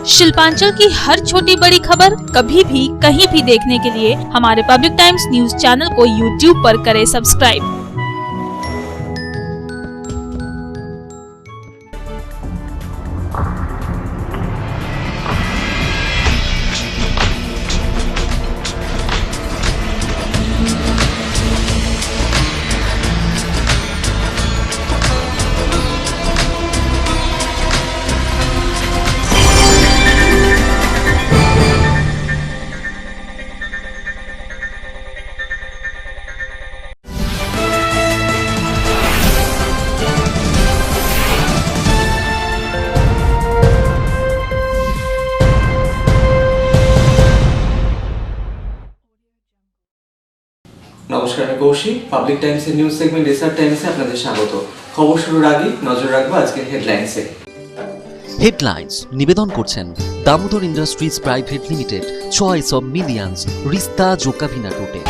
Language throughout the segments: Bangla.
शिल्पांचल की हर छोटी बड़ी खबर कभी भी कहीं भी देखने के लिए हमारे पब्लिक टाइम्स न्यूज चैनल को यूट्यूब पर करें सब्सक्राइब। নমস্কার, আমি কৌশিক। পাবলিক টাইমসের নিউজ সেগমেন্ট রিসার্চ টাইমসে আপনাদের স্বাগত। খবর শুরুর আগে নজর রাখবো আজকের হেডলাইন্সে। হেডলাইন্স নিবেদন করছেন Damodar industries private limited, choice of millions, রিস্তা জোকাভিনা টোটে।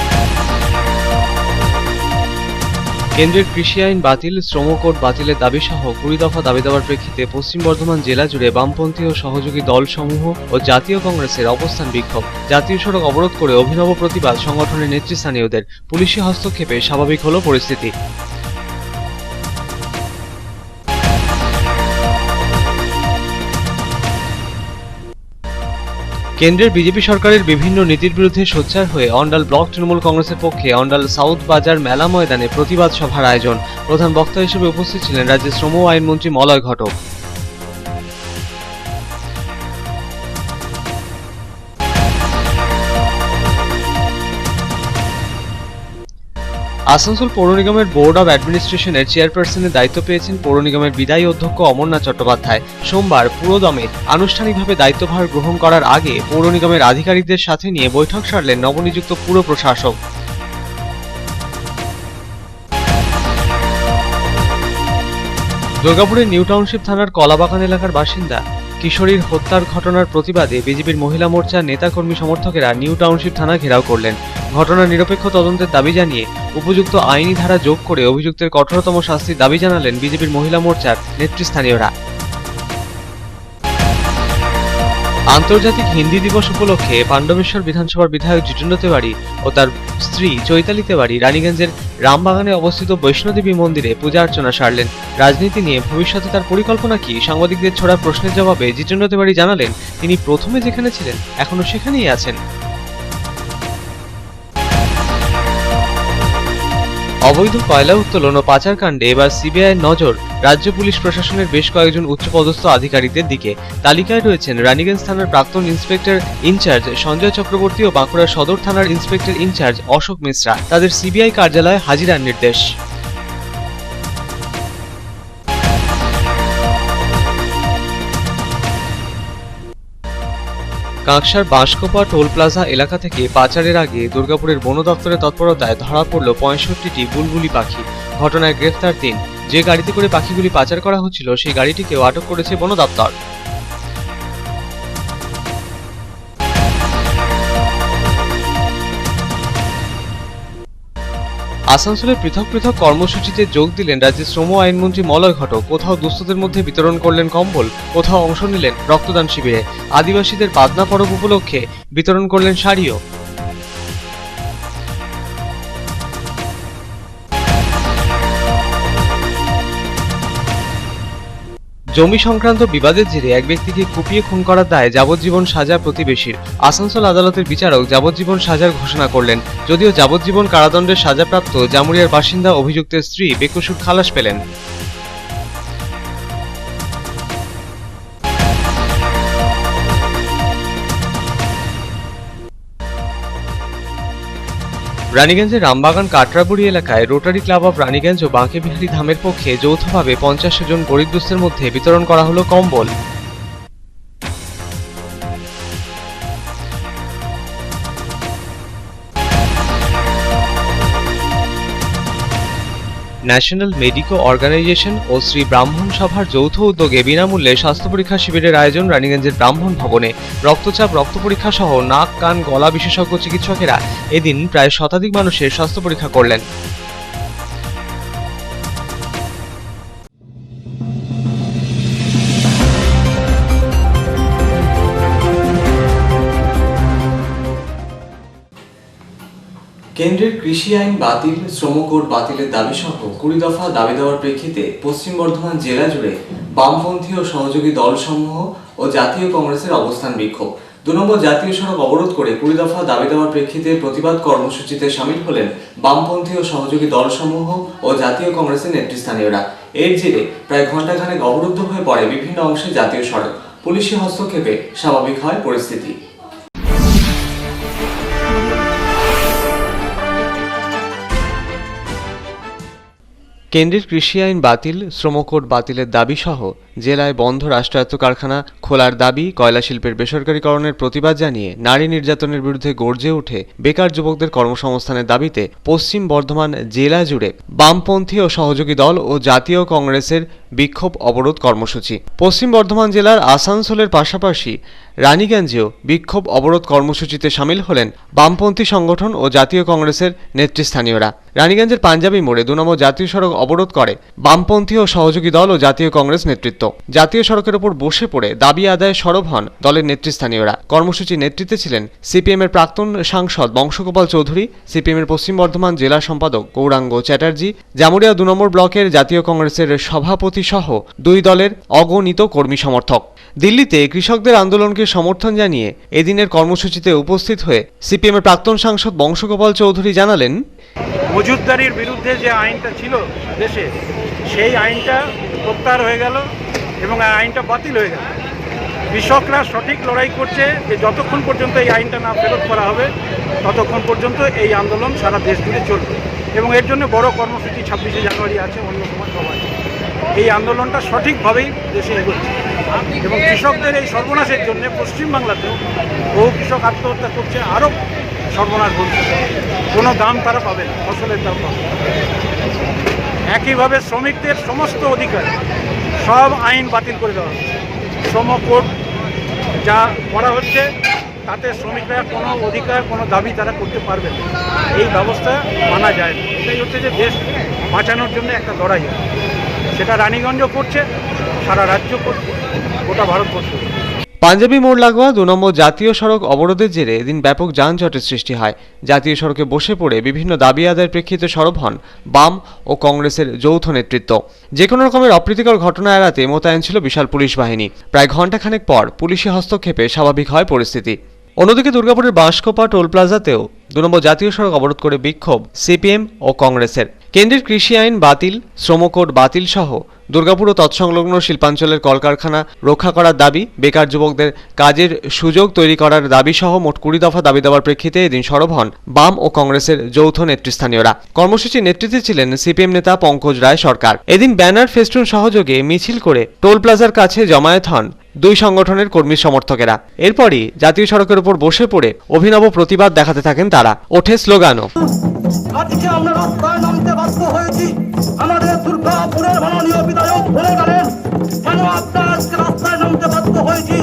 কেন্দ্রের কৃষি আইন বাতিল, শ্রম কোড বাতিলের দাবি সহ 20 দফা দাবি দেওয়ার প্রেক্ষিতে পশ্চিম বর্ধমান জেলা জুড়ে বামপন্থী ও সহযোগী দলসমূহ ও জাতীয় কংগ্রেসের অবস্থান বিক্ষোভ। জাতীয় সড়ক অবরোধ করে অভিনব প্রতিবাদ সংগঠনের নেতৃস্থানীয়দের। পুলিশি হস্তক্ষেপে স্বাভাবিক হলো পরিস্থিতি। কেন্দ্রের বিজেপি সরকারের বিভিন্ন নীতির বিরুদ্ধে সোচ্চার হয়ে অন্ডাল ব্লক তৃণমূল কংগ্রেসের পক্ষে অন্ডাল সাউথ বাজার মেলা ময়দানে প্রতিবাদ সভার আয়োজন। প্রধান বক্তা হিসেবে উপস্থিত ছিলেন রাজ্যের শ্রম ও আইনমন্ত্রী মলয় ঘটক। আসানসোল পৌর নিগমের বোর্ড অব অ্যাডমিনিস্ট্রেশনের চেয়ারপারসনের দায়িত্ব পেয়েছেন পৌর নিগমের বিদায়ী অধ্যক্ষ অমরনাথ চট্টোপাধ্যায়। সোমবার পুরোদমে আনুষ্ঠানিকভাবে দায়িত্বভার গ্রহণ করার আগে পৌর নিগমের আধিকারিকদের সাথে নিয়ে বৈঠক সারলেন নবনিযুক্ত পুর প্রশাসক। দুর্গাপুরের নিউ টাউনশিপ থানার কলাবাগান এলাকার বাসিন্দা কিশোরীর হত্যার ঘটনার প্রতিবাদে বিজেপির মহিলা মোর্চার নেতাকর্মী সমর্থকেরা নিউ টাউনশিপ থানা ঘেরাও করলেন। ঘটনার নিরপেক্ষ তদন্তের দাবি জানিয়ে উপযুক্ত আইনি ধারা যোগ করে অভিযুক্তের কঠোরতম শাস্তির দাবি জানালেন বিজেপির মহিলা মোর্চার নেতৃস্থানীয়রা। আন্তর্জাতিক হিন্দি দিবস উপলক্ষে পাণ্ডবেশ্বর বিধানসভার বিধায়ক জিতেন্দ্র তেওয়ারি ও তার স্ত্রী চৈতালি তেওয়ারি রানীগঞ্জের রামবাগানে অবস্থিত বৈষ্ণোদেবী মন্দিরে পূজা অর্চনা সারলেন। রাজনীতি নিয়ে ভবিষ্যতে তার পরিকল্পনা কি, সাংবাদিকদের ছোড়া প্রশ্নের জবাবে জিতেন্দ্র তেওয়ারি জানালেন তিনি প্রথমে যেখানে ছিলেন এখনো সেখানেই আছেন। অবৈধ কয়লা উত্তোলন ও পাচার কাণ্ডে এবার সিবিআইয়ের নজর রাজ্য পুলিশ প্রশাসনের বেশ কয়েকজন উচ্চপদস্থ আধিকারিকদের দিকে। তালিকায় রয়েছেন রানীগঞ্জ থানার প্রাক্তন ইন্সপেক্টর ইনচার্জ সঞ্জয় চক্রবর্তী ও বাঁকুড়া সদর থানার ইন্সপেক্টর ইনচার্জ অশোক মিশ্রা। তাদের সিবিআই কার্যালয়ে হাজিরার নির্দেশ। কাঁকসার বাঁশকোপা টোল প্লাজা এলাকা থেকে পাচারের আগে দুর্গাপুরের বন দপ্তরের তৎপরতায় ধরা পড়ল 65টি বুলবুলি পাখি। ঘটনায় গ্রেফতার 3। যে গাড়িতে করে পাখিগুলি পাচার করা হচ্ছিল সেই গাড়িটিকেও আটক করেছে বন দপ্তর। আসানসোলে পৃথক পৃথক কর্মসূচিতে যোগ দিলেন রাজ্যের শ্রম আইনমন্ত্রী মলয় ঘটক। কোথাও দুস্থদের মধ্যে বিতরণ করলেন কম্বল, কোথাও অংশ নিলেন রক্তদান শিবিরে। আদিবাসীদের বাদনা পরব উপলক্ষে বিতরণ করলেন শাড়িও। জমি সংক্রান্ত বিবাদের জেরে এক ব্যক্তিকে কুপিয়ে খুন করার দায়ে যাবজ্জীবন সাজা প্রতিবেশীর। আসানসোল আদালতের বিচারক যাবজ্জীবন সাজার ঘোষণা করলেন। যদিও যাবজ্জীবন কারাদণ্ডের সাজাপ্রাপ্ত জামুরিয়ার বাসিন্দা অভিযুক্তের স্ত্রী বেকসুর খালাস পেলেন। রানীগঞ্জের রামবাগান কাটরাবুড়ি এলাকায় রোটারি ক্লাব অব রানীগঞ্জ ও বাঁকেবিহারী ধামের পক্ষে যৌথভাবে 50 জন গরিব দুস্থের মধ্যে বিতরণ করা হলো কম্বল। ন্যাশনাল মেডিকো অর্গানাইজেশন ও শ্রী ব্রাহ্মণ সভার যৌথ উদ্যোগে বিনামূল্যে স্বাস্থ্য পরীক্ষা শিবিরের আয়োজন রানীগঞ্জের ব্রাহ্মণ ভবনে। রক্তচাপ, রক্ত পরীক্ষা সহ নাক, কান, গলা বিশেষজ্ঞ চিকিৎসকেরা এদিন প্রায় শতাধিক মানুষের স্বাস্থ্য পরীক্ষা করলেন। কেন্দ্রের কৃষি আইন বাতিল, শ্রম কোড বাতিলের দাবি সহ 20 দফা দাবি দেওয়ার প্রেক্ষিতে পশ্চিম বর্ধমান জেলা জুড়ে বামপন্থী ও সহযোগী দলসমূহ ও জাতীয় কংগ্রেসের অবস্থান বিক্ষোভ। 2 নম্বর জাতীয় সড়ক অবরোধ করে 20 দফা দাবি দেওয়ার প্রেক্ষিতে প্রতিবাদ কর্মসূচিতে শামিল হলেন বামপন্থী ও সহযোগী দলসমূহ ও জাতীয় কংগ্রেসের নেতৃস্থানীয়রা। এর জেরে প্রায় ঘণ্টাখানেক অবরুদ্ধ হয়ে পড়ে বিভিন্ন অংশে জাতীয় সড়ক। পুলিশি হস্তক্ষেপে স্বাভাবিক হয় পরিস্থিতি। কেন্দ্রের কৃষি আইন বাতিল, শ্রম কোড বাতিলের দাবি সহ জেলায় বন্ধ রাষ্ট্রায়ত্ত কারখানা খোলার দাবি, কয়লা শিল্পের বেসরকারীকরণের প্রতিবাদ জানিয়ে নারী নির্যাতনের বিরুদ্ধে গর্জে ওঠে বেকার যুবকদের কর্মসংস্থানের দাবিতে পশ্চিম বর্ধমান জেলা জুড়ে বামপন্থী ও সহযোগী দল ও জাতীয় কংগ্রেসের বিক্ষোভ অবরোধ কর্মসূচি। পশ্চিম বর্ধমান জেলার আসানসোলের পাশাপাশি রানীগঞ্জেও বিক্ষোভ অবরোধ কর্মসূচিতে শামিল হলেন বামপন্থী সংগঠন ও জাতীয় কংগ্রেসের নেতৃস্থানীয়রা। রানীগঞ্জের পাঞ্জাবি মোড়ে 2 নম্বর জাতীয় সড়ক অবরোধ করে বামপন্থী ও সহযোগী দল ও জাতীয় কংগ্রেস নেতৃত্ব। জাতীয় সড়কের উপর বসে পড়ে দাবি আদায়ে সরব হন দলের নেতৃস্থানীয়রা। কর্মসূচির নেতৃত্বে ছিলেন সিপিএম এর প্রাক্তন সাংসদ বংশগোপাল চৌধুরী, সিপিএম এর পশ্চিম বর্ধমান জেলা সম্পাদক গৌরাঙ্গ চ্যাটার্জি, জামুরিয়া 2 নম্বর ব্লকের জাতীয় কংগ্রেসের সভাপতি সহ 2 দলের অগণিত কর্মী সমর্থক। দিল্লিতে কৃষকদের আন্দোলনকে সমর্থন জানিয়ে এদিনের কর্মসূচিতে উপস্থিত হয়ে সিপিএম এর প্রাক্তন সাংসদ বংশগোপাল চৌধুরী জানালেন, মজুতদারির বিরুদ্ধে যে আইনটা ছিল দেশে, সেই আইনটা প্রত্যাহার হয়ে গেল এবং আইনটা বাতিল হয়ে গেল। কৃষকরা সঠিক লড়াই করছে যে যতক্ষণ পর্যন্ত এই আইনটা না ফেরত করা হবে ততক্ষণ পর্যন্ত এই আন্দোলন সারা দেশ জুড়ে চলবে এবং এর জন্য বড় কর্মসূচি 26শে জানুয়ারি আছে, অন্য সময় সবাই। এই আন্দোলনটা সঠিকভাবেই দেশে এগোচ্ছে এবং কৃষকদের এই সর্বনাশের জন্য পশ্চিমবাংলাতেও বহু কৃষক আত্মহত্যা করছে, আরও সর্বনাশ ঘটছে। কোনো দাম তারা পাবে না, ফসলের দাম পাবে না। একইভাবে শ্রমিকদের সমস্ত অধিকার সব আইন বাতিল করে দেওয়া হচ্ছে। শ্রম কোড যা করা হচ্ছে তাতে শ্রমিকরা কোনো অধিকার, কোনো দাবি তারা করতে পারবে না। এই ব্যবস্থা মানা যায় না। এটাই হচ্ছে যে দেশ বাঁচানোর জন্য একটা লড়াই, সেটা রানীগঞ্জও করছে, সারা রাজ্য করছে, গোটা ভারতবর্ষ। পাঞ্জাবি মোড় লাগোয়া 2 নম্বর জাতীয় সড়ক অবরোধের জেরে এদিন ব্যাপক যানজটের সৃষ্টি হয়। জাতীয় সড়কে বসে পড়ে বিভিন্ন দাবি আদায়ের প্রেক্ষিতে সরব হন বাম ও কংগ্রেসের যৌথ নেতৃত্ব। যে কোনো রকমের অপ্রীতিকর ঘটনা এড়াতে মোতায়েন ছিল বিশাল পুলিশ বাহিনী। প্রায় ঘণ্টাখানেক পর পুলিশি হস্তক্ষেপে স্বাভাবিক হয় পরিস্থিতি। অন্যদিকে দুর্গাপুরের বাঁশকোপা টোল প্লাজাতেও 2 নম্বর জাতীয় সড়ক অবরোধ করে বিক্ষোভ সিপিএম ও কংগ্রেসের। কেন্দ্রের কৃষি আইন বাতিল, শ্রম কোড বাতিল সহ দুর্গাপুর ও তৎসংলগ্ন শিল্পাঞ্চলের কলকারখানা রক্ষা করার দাবি, বেকার যুবকদের কাজের সুযোগ তৈরি করার দাবি সহ মোট 20 দফা দাবি দেওয়ার প্রেক্ষিতে এদিন সরব হন বাম ও কংগ্রেসের যৌথ নেতৃস্থানীয়রা। কর্মসূচির নেতৃত্বে ছিলেন সিপিএম নেতা পঙ্কজ রায় সরকার। এদিন ব্যানার, ফেস্টুন সহযোগে মিছিল করে টোল প্লাজার কাছে জমায়েত হন 2 সংগঠনের কর্মী সমর্থকেরা। এরপরই জাতীয় সড়কের উপর বসে পড়ে অভিনব প্রতিবাদ দেখাতে থাকেন তারা। ওঠে স্লোগানও। আজকে আমরা রাস্তায় নামতে বাধ্য হয়েছি, আমাদের দুর্গাপুরের মাননীয় বিধায়ক বলে গেলেন, কেন আমরা আজকে রাস্তায় নামতে বাধ্য হয়েছি,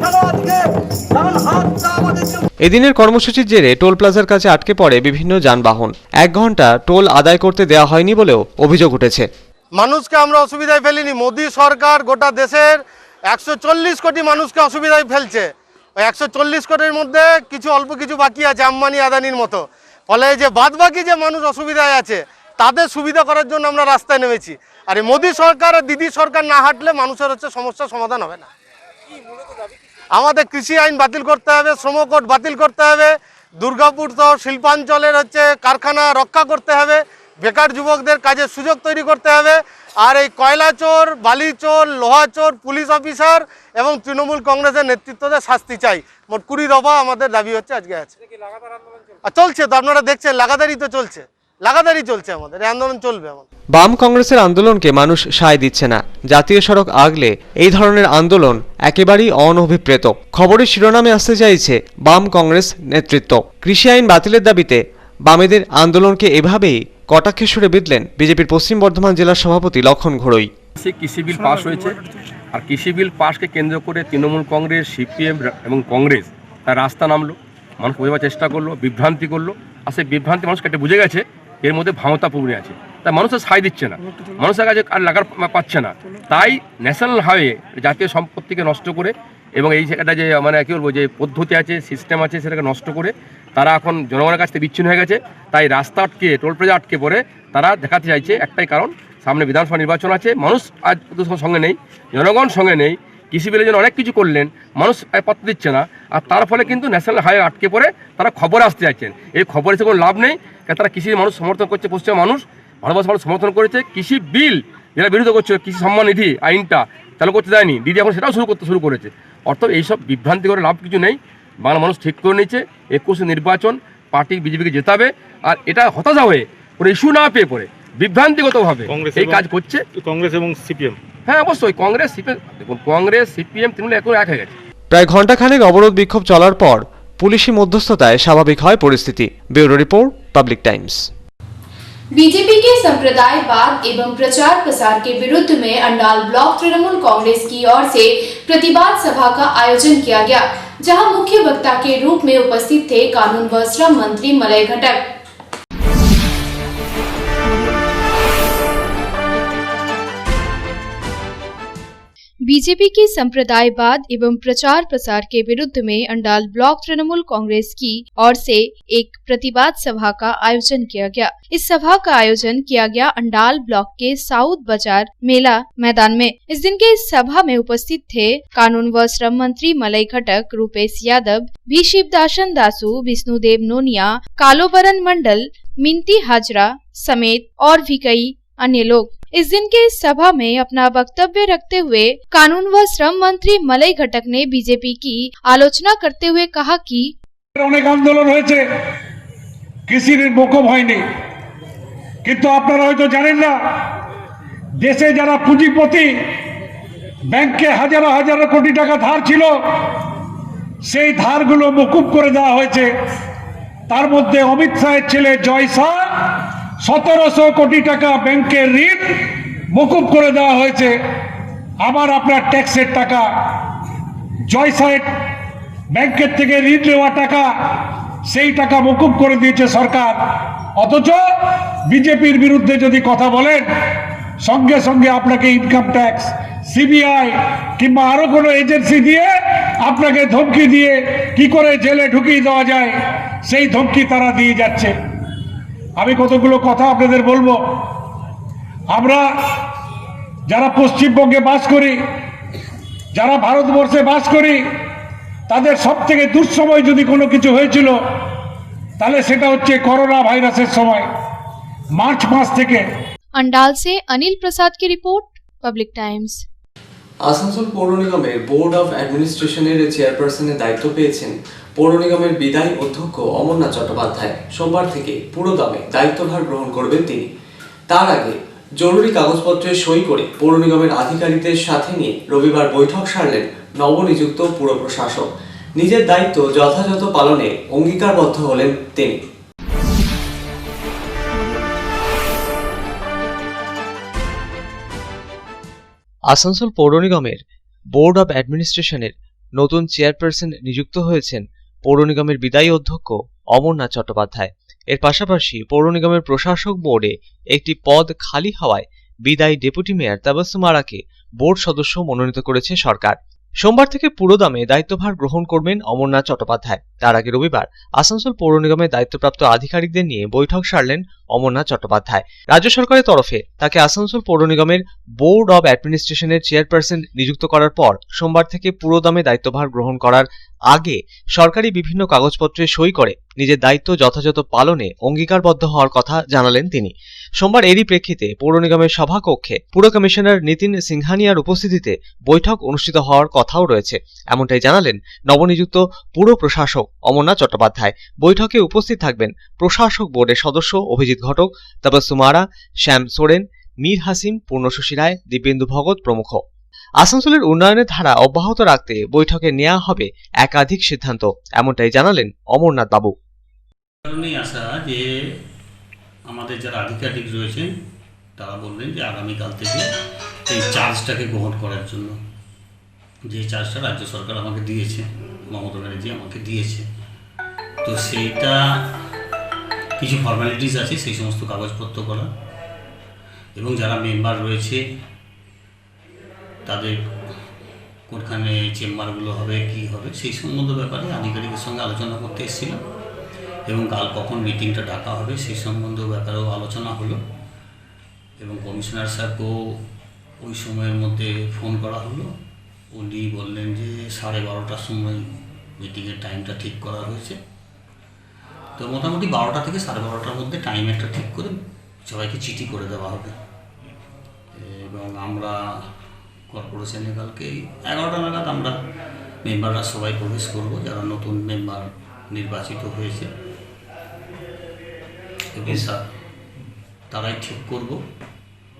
কেন আজকে যেমন হাতটা আমাদের। এদিনের কর্মসূচির জেরে টোল প্লাজার কাছে আটকে পড়ে বিভিন্ন যানবাহন। 1 ঘন্টা টোল আদায় করতে দেওয়া হয়নি বলেও অভিযোগ উঠেছে। মানুষকে আমরা অসুবিধায় ফেলিনি, মোদী সরকার গোটা দেশের 140 কোটি মানুষকে অসুবিধায় ফেলছে। ওই 140 কোটির মধ্যে অল্প কিছু বাকি আছে, আম্বানি আদানির মতো। ফলে যে বাদ বাকি যে মানুষ অসুবিধায় আছে তাদের সুবিধা করার জন্য আমরা রাস্তায় নেমেছি। আর এই মোদী সরকার আর দিদি সরকার না হাঁটলে মানুষের সমস্যার সমাধান হবে না। আমাদের কৃষি আইন বাতিল করতে হবে, শ্রম কোড বাতিল করতে হবে, দুর্গাপুর তো শিল্পাঞ্চলের কারখানা রক্ষা করতে হবে, বেকার যুবকদের কাজের সুযোগ তৈরি করতে হবে। আর এই কয়লা চোর, বালি চোর, লোহা চোর, পুলিশ অফিসার এবং তৃণমূল কংগ্রেসের নেতৃত্বে শাস্তি চাই। মোট 20 দফা আমাদের দাবি হচ্ছে, আজকে আছে। আর চলছে তো, আপনারা দেখছেন, লাগাতারই তো চলছে, লাগাতারই চলছে, আমাদের এই আন্দোলন চলবে। আমাদের বাম কংগ্রেসের আন্দোলনকে মানুষ সায় দিচ্ছে না। জাতীয় সড়ক আগলে এই ধরনের আন্দোলন একেবারেই অনভিপ্রেত। খবরের শিরোনামে আসতে চাইছে বাম কংগ্রেস নেতৃত্ব। কৃষি আইন বাতিলের দাবিতে বামেদের আন্দোলনকে এভাবেই কটাক্ষে সুরে বিঁধলেন বিজেপির পশ্চিম বর্ধমান জেলার সভাপতি লক্ষণ ঘোড়ই। কৃষি বিল পাস হয়েছে, আর কৃষি বিল পাসকে কেন্দ্র করে তৃণমূল কংগ্রেস, সিপিএম এবং কংগ্রেস তার রাস্তা নামলো, মানুষ বোঝাবার চেষ্টা করলো, বিভ্রান্তি করলো। আর সেই বিভ্রান্তি মানুষ কেটে বুঝে গেছে এর মধ্যে ভাঙতাপূর্ণ আছে, তাই মানুষের সায় দিচ্ছে না, মানুষের কাছে আর লাগার পাচ্ছে না। তাই ন্যাশনাল হাইওয়ে, জাতীয় সম্পত্তিকে নষ্ট করে এবং এই একটা যে মানে কী বলবো যে পদ্ধতি আছে, সিস্টেম আছে, সেটাকে নষ্ট করে তারা এখন জনগণের কাছ থেকে বিচ্ছিন্ন হয়ে গেছে। তাই রাস্তা আটকে, টোল প্লাজা আটকে পড়ে তারা দেখাতে চাইছে একটাই কারণ, সামনে বিধানসভা নির্বাচন আছে, মানুষ আজ সঙ্গে নেই, জনগণ সঙ্গে নেই। কৃষি বিলের জন্য অনেক কিছু করলেন, মানুষ পাত্তা দিচ্ছে না, আর তার ফলে কিন্তু ন্যাশনাল হাইওয়ে আটকে পড়ে তারা খবরে আসতে চাইছেন। এই খবরে এসে কোনো লাভ নেই, তারা কৃষির মানুষ সমর্থন করছে, পশ্চিমবঙ্গের মানুষ, ভারতবর্ষের মানুষ সমর্থন করেছে। কৃষি বিল যেটা বিরোধিতা করছে, কৃষি সম্মান নিধি আইনটা চালু করতে দেয়নি, দিদি এখন সেটাও শুরু করেছে। অর্থাৎ এইসব বিভ্রান্তি করে লাভ কিছু নেই। বাংলা মানুষ ঠিক করে নিয়েছে 21 নির্বাচন পার্টি বিজেপিকে জেতাবে, আর এটা হতাশা হয়ে কোনো ইস্যু না পেয়ে পড়ে বিভ্রান্তিগতভাবে এই কাজ করছে কংগ্রেস এবং সিপিএম। হ্যাঁ অবশ্যই কংগ্রেস সিপিএম তৃণমূল এখন এক হয়ে গেছে। প্রায় ঘণ্টাখানেক অবরোধ বিক্ষোভ চলার পর পুলিশি মধ্যস্থতায় স্বাভাবিক হয় পরিস্থিতি। Bureau report, public Times. BJP के संप्रदायवाद एवं प्रचार प्रसार के विरुद्ध में अंडाल ब्लॉक तृणमूल कांग्रेस की ओर से प्रतिवाद सभा का आयोजन किया गया, जहां मुख्य वक्ता के रूप में उपस्थित थे कानून व श्रम मंत्री मलय घटक। बीजेपी की संप्रदायवाद एवं प्रचार प्रसार के विरुद्ध में अंडाल ब्लॉक तृणमूल कांग्रेस की ओर से एक प्रतिवाद सभा का आयोजन किया गया। इस सभा का आयोजन किया गया अंडाल ब्लॉक के साउथ बाजार मेला मैदान में। इस दिन के इस सभा में उपस्थित थे कानून व श्रम मंत्री मलय घटक, रूपेश यादव, भी शिवदासन दासू, विष्णुदेव नोनिया, कालोबरन मंडल, मिंती हाजरा समेत और भी कई अन्य लोग। इस दिन के इस सभा में अपना वक्तव्य रखते हुए कानून व श्रम मंत्री मलय घटक ने बीजेपी की आलोचना करते हुए कहा कि অনেক আন্দোলন হয়েছে, কৃষির মোকাম হয়নি, কিন্তু আপনারা হয়তো জানেন না, দেশে যারা পুঁজিপতি, ব্যাংকে হাজার হাজার কোটি টাকা ধার ছিল, সেই ধারগুলো মকুব করে দেওয়া হয়েছে। তার মধ্যে অমিত শাহের ছেলে জয় শাহ 1700 কোটি টাকা ব্যাংকের ঋণ মকুব করে দেওয়া হয়েছে। আবার আপনার ট্যাক্সের টাকা, জয় শাহের ব্যাংকের থেকে ঋণ নেওয়া টাকা, সেই টাকা মকুব করে দিয়েছে সরকার। অথচ বিজেপির বিরুদ্ধে যদি কথা বলেন, সঙ্গে সঙ্গে আপনাকে ইনকাম ট্যাক্স, সিবিআই কিংবা আরো কোনো এজেন্সি দিয়ে আপনাকে ধমকি দিয়ে কি করে জেলে ঢুকিয়ে দেওয়া যায়, সেই ধমকি তারা দিয়ে যাচ্ছে। আমি কতগুলো কথা আপনাদের বলবো। আমরা যারা পশ্চিমবঙ্গে বাস করি, যারা ভারতবর্ষে বাস করি, তাদের সব থেকে দুঃসময় যদি কোনো কিছু হয়েছিল, তাহলে সেটা হচ্ছে করোনা ভাইরাসের সময়, মার্চ মাস থেকে। अंडाल से अनिल प्रसाद की रिपोर्ट, पब्लिक टाइम्स। আসানসোল পৌর নিগমের বোর্ড অফ অ্যাডমিনিস্ট্রেশনের চেয়ারপারসনের দায়িত্ব পেয়েছেন পৌর নিগমের বিদায়ী অধ্যক্ষ অমরনাথ চট্টোপাধ্যায়। সোমবার থেকে পুরোদমে দায়িত্বভার গ্রহণ করবেন তিনি। তার আগে জরুরি কাগজপত্রে সই করে পৌর নিগমের আধিকারিকদের সাথে নিয়ে রবিবার বৈঠক সারলেন নবনিযুক্ত পুর প্রশাসক। নিজের দায়িত্ব যথাযথ পালনে অঙ্গীকারবদ্ধ হলেন তিনি। আসানসোল পৌর নিগমের বোর্ড অব অ্যাডমিনিস্ট্রেশনের নতুন চেয়ারপারসন নিযুক্ত হয়েছেন পৌর নিগমের বিদায়ী অধ্যক্ষ অমরনাথ চট্টোপাধ্যায়। এর পাশাপাশি পৌর নিগমের প্রশাসক বোর্ডে একটি পদ খালি হওয়ায় বিদায়ী ডেপুটি মেয়র তাবাসসুম আরাকে বোর্ড সদস্য মনোনীত করেছে সরকার। সোমবার থেকে পুরোদমে দায়িত্বভার গ্রহণ করবেন অমরনাথ চট্টোপাধ্যায়। তার আগে রবিবার আসানসোল পৌর নিগমের দায়িত্বপ্রাপ্ত আধিকারিকদের নিয়ে বৈঠক সারলেন অমরনাথ চট্টোপাধ্যায়। রাজ্য সরকারের তরফে তাকে আসানসোল পৌর নিগমের বোর্ড অব অ্যাডমিনিস্ট্রেশনের চেয়ারপারসন নিযুক্ত করার পর সোমবার থেকে পুরোদমে দায়িত্বভার গ্রহণ করার আগে সরকারি বিভিন্ন কাগজপত্রে সই করে নিজের দায়িত্ব যথাযথ পালনে অঙ্গীকারবদ্ধ হওয়ার কথা জানালেন তিনি। সোমবার এরই প্রেক্ষিতে পৌর নিগমের সভাকক্ষে পুর কমিশনার নিতিন সিংহানিয়ার উপস্থিতিতে বৈঠক অনুষ্ঠিত হওয়ার কথাও রয়েছে, এমনটাই জানালেন নবনিযুক্ত পুর প্রশাসক অমরনাথ চট্টোপাধ্যায়। বৈঠকে উপস্থিত থাকবেন প্রশাসক বোর্ডের সদস্য অভিজিৎ ঘটক, তাবাসসুম আরা, শ্যাম সোরেন, মীর হাসিম, পূর্ণশশী রায়, দীপেন্দু ভগত প্রমুখ। আসানসোলের উন্নয়নের ধারা অব্যাহত রাখতে বৈঠকে নেওয়া হবে একাধিক সিদ্ধান্ত, এমনটাই জানালেন অমরনাথ বাবু। কারণেই আসা যে আমাদের যারা আধিকারিক রয়েছে তারা বললেন যে আগামীকাল থেকে এই চার্জটাকে গ্রহণ করার জন্য, যে চার্জটা রাজ্য সরকার আমাকে দিয়েছে, মমতা ব্যানার্জি আমাকে দিয়েছে, তো সেইটা কিছু ফর্মালিটিস আছে, সেই সমস্ত কাগজপত্র করা এবং যারা মেম্বার রয়েছে তাদের কোনখানে চেম্বারগুলো হবে কি হবে সেই সম্বন্ধ ব্যাপারে আধিকারিকের সঙ্গে আলোচনা করতে এসেছিলাম এবং কাল কখন মিটিংটা ডাকা হবে সেই সম্বন্ধ ব্যাপারেও আলোচনা হলো এবং কমিশনার স্যারকেও ওই সময়ের মধ্যে ফোন করা হলো। উনি বললেন যে 12:30টার সময় মিটিংয়ের টাইমটা ঠিক করা হয়েছে। তো মোটামুটি 12টা থেকে 12:30টার মধ্যে টাইম একটা ঠিক করে সবাইকে চিঠি করে দেওয়া হবে এবং আমরা কর্পোরেশনে কালকে 11টা নাগাদ আমরা মেম্বাররা সবাই প্রবেশ করব, যারা নতুন মেম্বার নির্বাচিত হয়েছে এবং তারাই ঠিক করব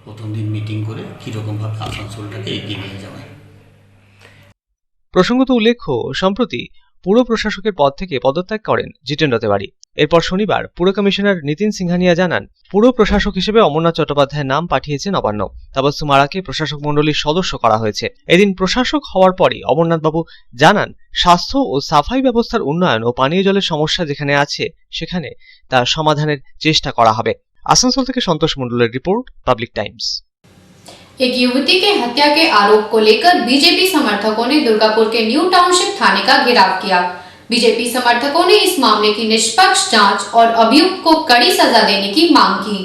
প্রথম দিন মিটিং করে কীরকমভাবে আসানসোলটাকে এগিয়ে নিয়ে যাওয়া। প্রসঙ্গত উল্লেখ্য, সম্প্রতি পুর প্রশাসকের পদ থেকে পদত্যাগ করেন জিতেন্দ্র তেওয়ারি। এরপর শনিবার পুর কমিশনার নিতিন সিংহানিয়া জানান, পুর প্রশাসক হিসেবে অমরনাথ চট্টোপাধ্যায়ের নাম পাঠিয়েছে নবান্ন। তাবাসসুম আরাকে প্রশাসক মণ্ডলীর সদস্য করা হয়েছে। এদিন প্রশাসক হওয়ার পরই অমরনাথবাবু জানান, স্বাস্থ্য ও সাফাই ব্যবস্থার উন্নয়ন ও পানীয় জলের সমস্যা যেখানে আছে সেখানে তা সমাধানের চেষ্টা করা হবে। आसनसोल থেকে संतोष मंडलेर रिपोर्ट, पब्लिक टाइम्स। एक युवती के हत्या के आरोप को लेकर बीजेपी समर्थकों ने दुर्गापुर के न्यू टाउनशिप थाने का घेराव किया। बीजेपी समर्थकों ने इस मामले की निष्पक्ष जांच और अभियुक्त को कड़ी सजा देने की मांग की।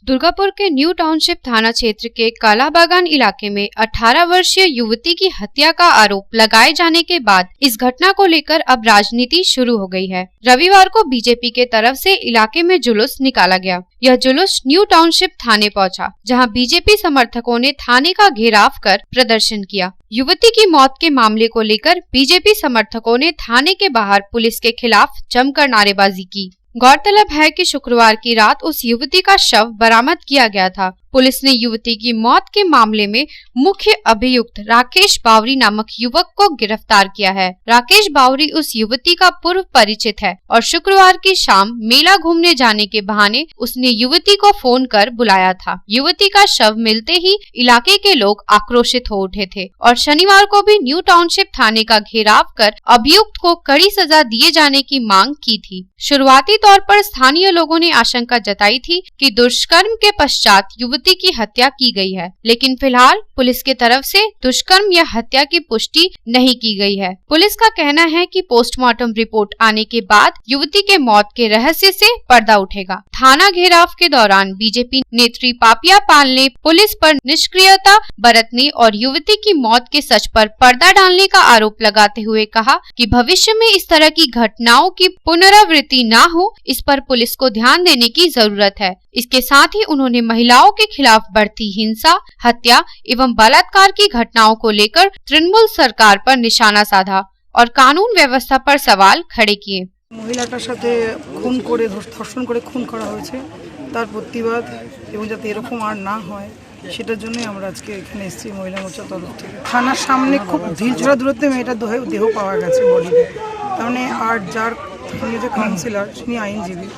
दुर्गापुर के न्यू टाउनशिप थाना क्षेत्र के कालाबागान इलाके में 18 वर्षीय युवती की हत्या का आरोप लगाए जाने के बाद इस घटना को लेकर अब राजनीति शुरू हो गई है। रविवार को बीजेपी के तरफ से इलाके में जुलूस निकाला गया। यह जुलूस न्यू टाउनशिप थाने पहुंचा, जहां बीजेपी समर्थकों ने थाने का घेराव कर प्रदर्शन किया। युवती की मौत के मामले को लेकर बीजेपी समर्थकों ने थाने के बाहर पुलिस के खिलाफ जमकर नारेबाजी की। गौरतलब है कि शुक्रवार की रात उस युवती का शव बरामद किया गया था। पुलिस ने युवती की मौत के मामले में मुख्य अभियुक्त राकेश बावरी नामक युवक को गिरफ्तार किया है। राकेश बावरी उस युवती का पूर्व परिचित है और शुक्रवार की शाम मेला घूमने जाने के बहाने उसने युवती को फोन कर बुलाया था। युवती का शव मिलते ही इलाके के लोग आक्रोशित हो उठे थे और शनिवार को भी न्यू टाउनशिप थाने का घेराव कर अभियुक्त को कड़ी सजा दिए जाने की मांग की थी। शुरुआती तौर पर स्थानीय लोगों ने आशंका जताई थी कि दुष्कर्म के पश्चात युवती की हत्या की गई है, लेकिन फिलहाल पुलिस के तरफ से दुष्कर्म या हत्या की पुष्टि नहीं की गई है। पुलिस का कहना है कि पोस्टमार्टम रिपोर्ट आने के बाद युवती के मौत के रहस्य से पर्दा उठेगा। थाना घेराव के दौरान बीजेपी नेत्री पापिया पाल ने पुलिस पर निष्क्रियता बरतने और युवती की मौत के सच पर पर्दा डालने का आरोप लगाते हुए कहा कि भविष्य में इस तरह की घटनाओं की पुनरावृत्ति न हो, इस पर पुलिस को ध्यान देने की जरूरत है। इसके साथ ही उन्होंने महिलाओं के खिलाफ बढ़ती हिंसा, हत्या एवं बलात्कार की घटनाओं को लेकर तृणमूल सरकार पर निशाना साधा और कानून व्यवस्था पर सवाल खड़े किए। মহিলাটার সাথে খুন করে ধর্ষণ করে খুন করা হয়েছে, তার প্রতিবাদ এবং যাতে এরকম আর না হয় সেটার জন্যই আমরা আজকে এখানে এসেছি মহিলা মোর্চার তরফ থেকে। থানার সামনে খুব ঢিলছোড়া দূরত্বে মেয়েটার দেহ পাওয়া গেছে বডিতে। তার মানে আর যার স্থানীয় যে কাউন্সিলর তিনি আইনজীবী,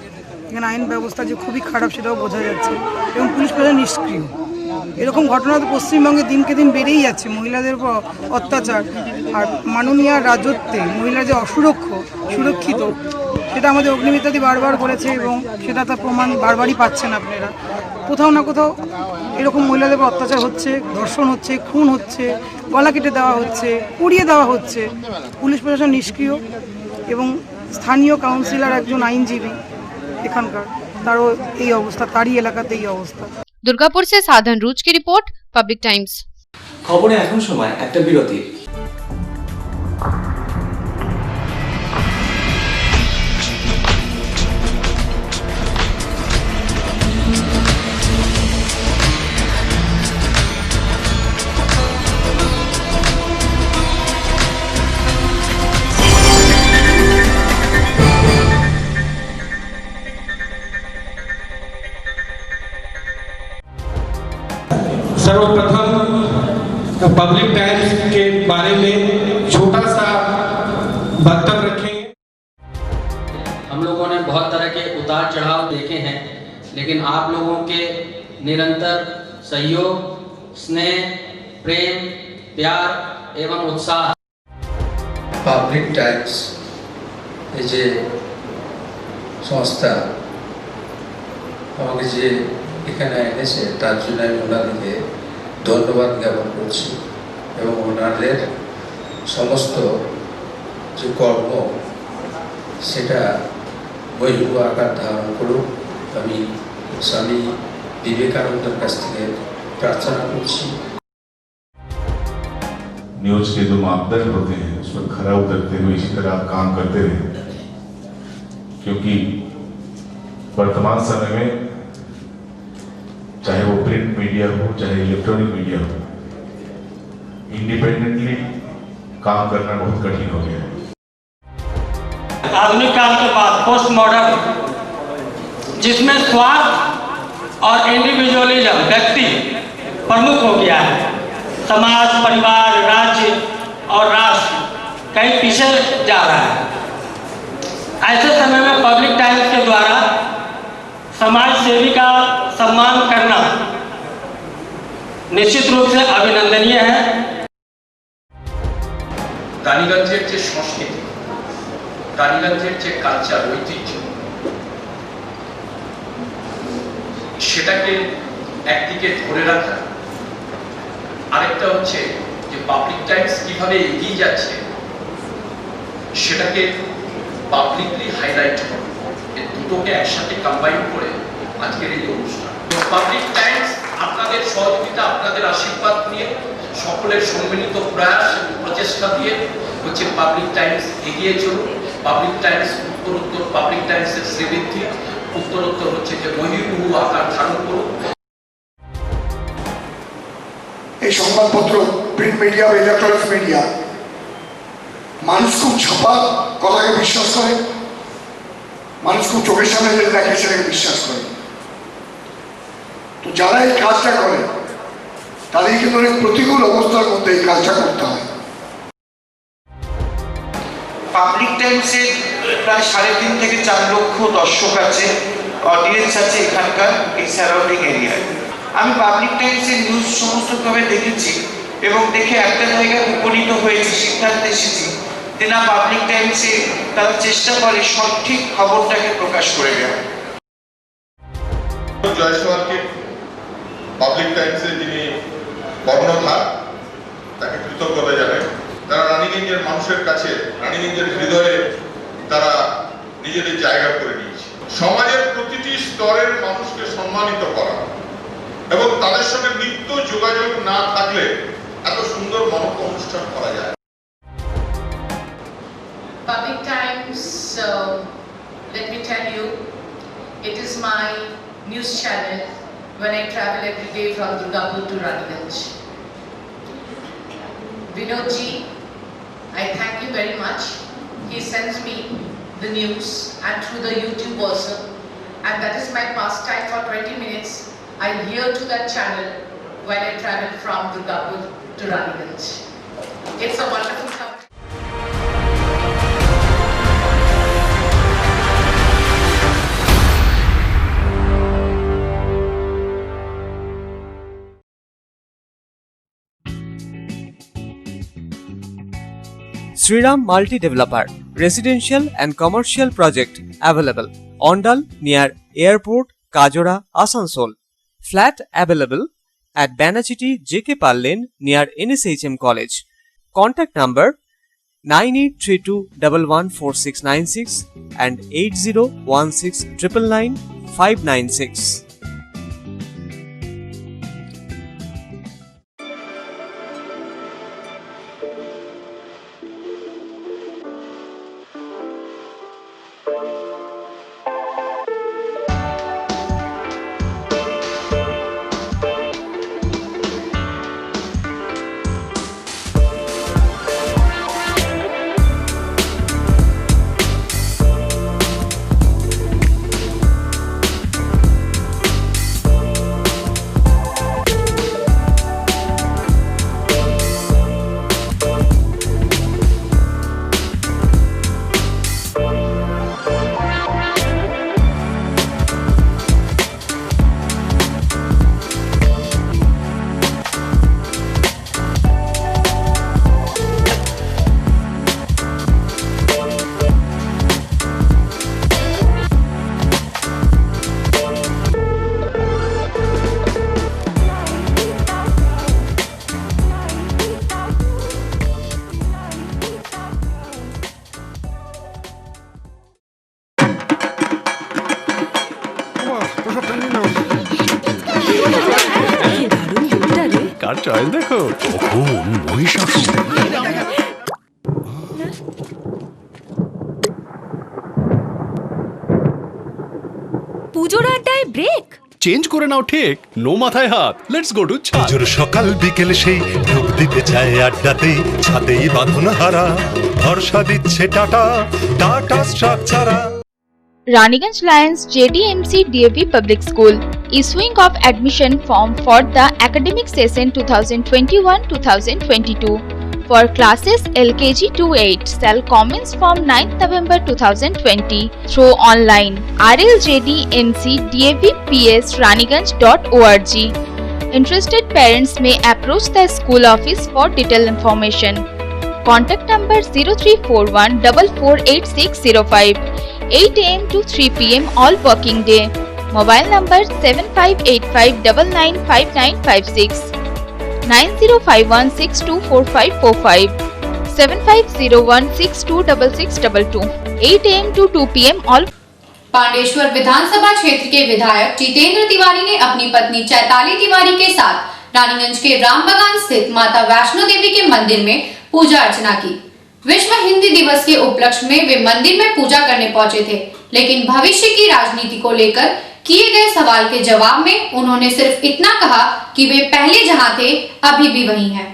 এখানে আইন ব্যবস্থা যে খুবই খারাপ সেটাও বোঝা যাচ্ছে এবং পুলিশ প্রশাসন নিষ্ক্রিয়। এরকম ঘটনা তো পশ্চিমবঙ্গে দিনকে দিন বেড়েই যাচ্ছে, মহিলাদের উপর অত্যাচার আর মাননীয় রাজত্বে মহিলা যে সুরক্ষিত সেটা আমাদের অগ্নিমিত্রাদি বারবার করেছে এবং সেটা তার প্রমাণ বারবারই পাচ্ছেন আপনারা। কোথাও না কোথাও এরকম মহিলাদের উপর অত্যাচার হচ্ছে, ধর্ষণ হচ্ছে, খুন হচ্ছে, গলা কেটে দেওয়া হচ্ছে, পুড়িয়ে দেওয়া হচ্ছে। পুলিশ প্রশাসন নিষ্ক্রিয় এবং স্থানীয় কাউন্সিলর একজন আইনজীবী এখানকার, তারও এই অবস্থা, তারই এলাকাতে এই অবস্থা। दुर्गापुर से साधन रूज की रिपोर्ट, पब्लिक टाइम्स। খবরে এখন সময় একটা বিরতির। सर्वप्रथम पब्लिक टाइम्स के बारे में छोटा सा वक्तव्य रखेंगे। हम लोगों ने बहुत तरह के उतार चढ़ाव देखे हैं, लेकिन आप लोगों के निरंतर सहयोग, स्नेह, प्रेम, प्यार एवं उत्साह। पब्लिक टाइम्स এই যে সংস্থা আমাকে যে এখানে এনেছে তার জন্য আমি ওনাদেরকে ধন্যবাদ জ্ঞাপন করছি এবং ওনাদের সমস্ত যে কর্ম সেটা বহির্ভূত আকার ধারণ করুক আমি স্বামী বিবেকানন্দের কাছ থেকে प्रार्थना करছি। न्यूज के जो मापदंड होते हैं उस पर खरा उतरते हुए इसी तरह आप काम करते रहे, क्योंकि वर्तमान समय में चाहे वो प्रिंट मीडिया हो चाहे इलेक्ट्रॉनिक मीडिया हो, इंडिपेंडेंटली काम करना बहुत कठिन हो गया है। आधुनिक काल के बाद पोस्ट मॉडर्न, जिसमें स्वार्थ और इंडिविजुअलिज्म व्यक्ति प्रमुख हो गया है, समाज, परिवार, राज्य और राष्ट्र कहीं पीछे जा रहा है। ऐसे समय में पब्लिक टाइम्स के द्वारा समाज सेवी का सम्मान करना निश्चित रूप से अभिनंदनीय है। রানীগঞ্জের যে সংস্কৃতি, রানীগঞ্জের যে কালচার, ঐতিহ্য, সেটাকে একদিকে ধরে রাখা, আরেকটা হচ্ছে যে পাবলিক টাইমস কিভাবে এগিয়ে যাচ্ছে সেটাকে পাবলিকলি হাইলাইট করা, এই দুটোকে একসাথে কম্বাইন করে আজকের এই অনুষ্ঠান। পাবলিক টাইমস আপনাদের সহযোগিতা, আপনাদের আশীর্বাদ নিয়ে, সকলের সম্মিলিত প্রয়াস এবং প্রচেষ্টা দিয়ে হচ্ছে পাবলিক টাইমস এগিয়ে চলুন। পাবলিক টাইমস উত্তরোত্তর, পাবলিক টাইমসের শ্রীবৃদ্ধি উত্তরোত্তর হচ্ছে যে বহির্ভূত আকার ধারণ করুন। এই সংবাদপত্র, প্রিন্ট মিডিয়া বা ইলেকট্রনিক্স মিডিয়া, মানুষ খুব ছাপা কথাকে বিশ্বাস করে, মানুষ খুব চোখের সামনে যেটা দেখে সেটাকে বিশ্বাস করে। তো যারা এই কাজটা করে তাদের কিন্তু অনেক প্রতিকূল অবস্থার মধ্যে এই কাজটা করতে হয়। পাবলিক টাইমসের প্রায় 3.5 থেকে 4 লক্ষ দর্শক আছে, অডিয়েন্স আছে এখানকার এই সারাউন্ডিং এরিয়ায়। আমি পাবলিক টাইমসের নিউজ সমস্তভাবে দেখেছি এবং দেখে একটা জায়গায় উপনীত হয়েছি, সিদ্ধান্ত এসেছি যে না, পাবলিক টাইমসে তারা চেষ্টা করে সঠিক খবরটাকে প্রকাশ করে দেওয়া। জয়সওয়ালকে পাবলিক টাইমসে যিনি কর্ণধার, তাকে কৃতজ্ঞতা জানাই। তারা রানীগঞ্জের মানুষের কাছে, রানীগঞ্জের হৃদয়ে তারা নিজেদের জায়গা করে নিয়েছে। সমাজের প্রতিটি স্তরের মানুষকে সম্মানিত করা এবং তাদের সঙ্গে নিত্য যোগাযোগ না থাকলে এত সুন্দর মানব অনুষ্ঠান করা যায়। Public Times, let me tell you, it is my news channel when I travel every day from Durgapur to Raniganj. Vinodji, I thank you very much. He sends me the news and through the YouTube also, and that is my pastime for 20 minutes. I hear to that channel when I travel from Durgapur to Raniganj. It's a wonderful company. Sriram Multi Developer, Residential and Commercial Project available. Ondal near Airport, Kajora, Asansol. Flat available at Banachiti JK Pal Lane near NSHM College. Contact number 9832114696 and 8016999596. Car choice দেখো, কখন মহিষাসুর। পুজোর আড্ডায় ব্রেক চেঞ্জ করে নাও ঠিক, নো মাথায় হাত। লেটস গো টু ছাদ। পুজোর সকাল বিকেল সেই ডুব দিতে চায় আড্ডাতেই, ছাদেই বাঁধন হারা ভরসা দিচ্ছে Tata, Tata Structura. Raniganj Lions JDMC DAV Public School. Issuing of admission form for the academic session 2021-2022 for classes LKG to 8 shall commence from 9th November 2020 through online rljmcdavps.raniganj.org. Interested parents may approach the school office for detailed information. Contact number 0341 448605. 8 AM to 3 PM all working day. Mobile number 7585995956, 9051624545, 7501626622. 8 AM to 2 PM all. Pandeshwar विधानसभा क्षेत्र के विधायक जितेंद्र तिवारी ने अपनी पत्नी चैताली तिवारी के साथ रानीगंज के रामबागान स्थित माता वैष्णो देवी के मंदिर में पूजा अर्चना की। विश्व हिंदी दिवस के उपलक्ष्य में वे मंदिर में पूजा करने पहुंचे थे, लेकिन भविष्य की राजनीति को लेकर किए गए सवाल के जवाब में उन्होंने सिर्फ इतना कहा कि वे पहले जहां थे अभी भी वहीं हैं।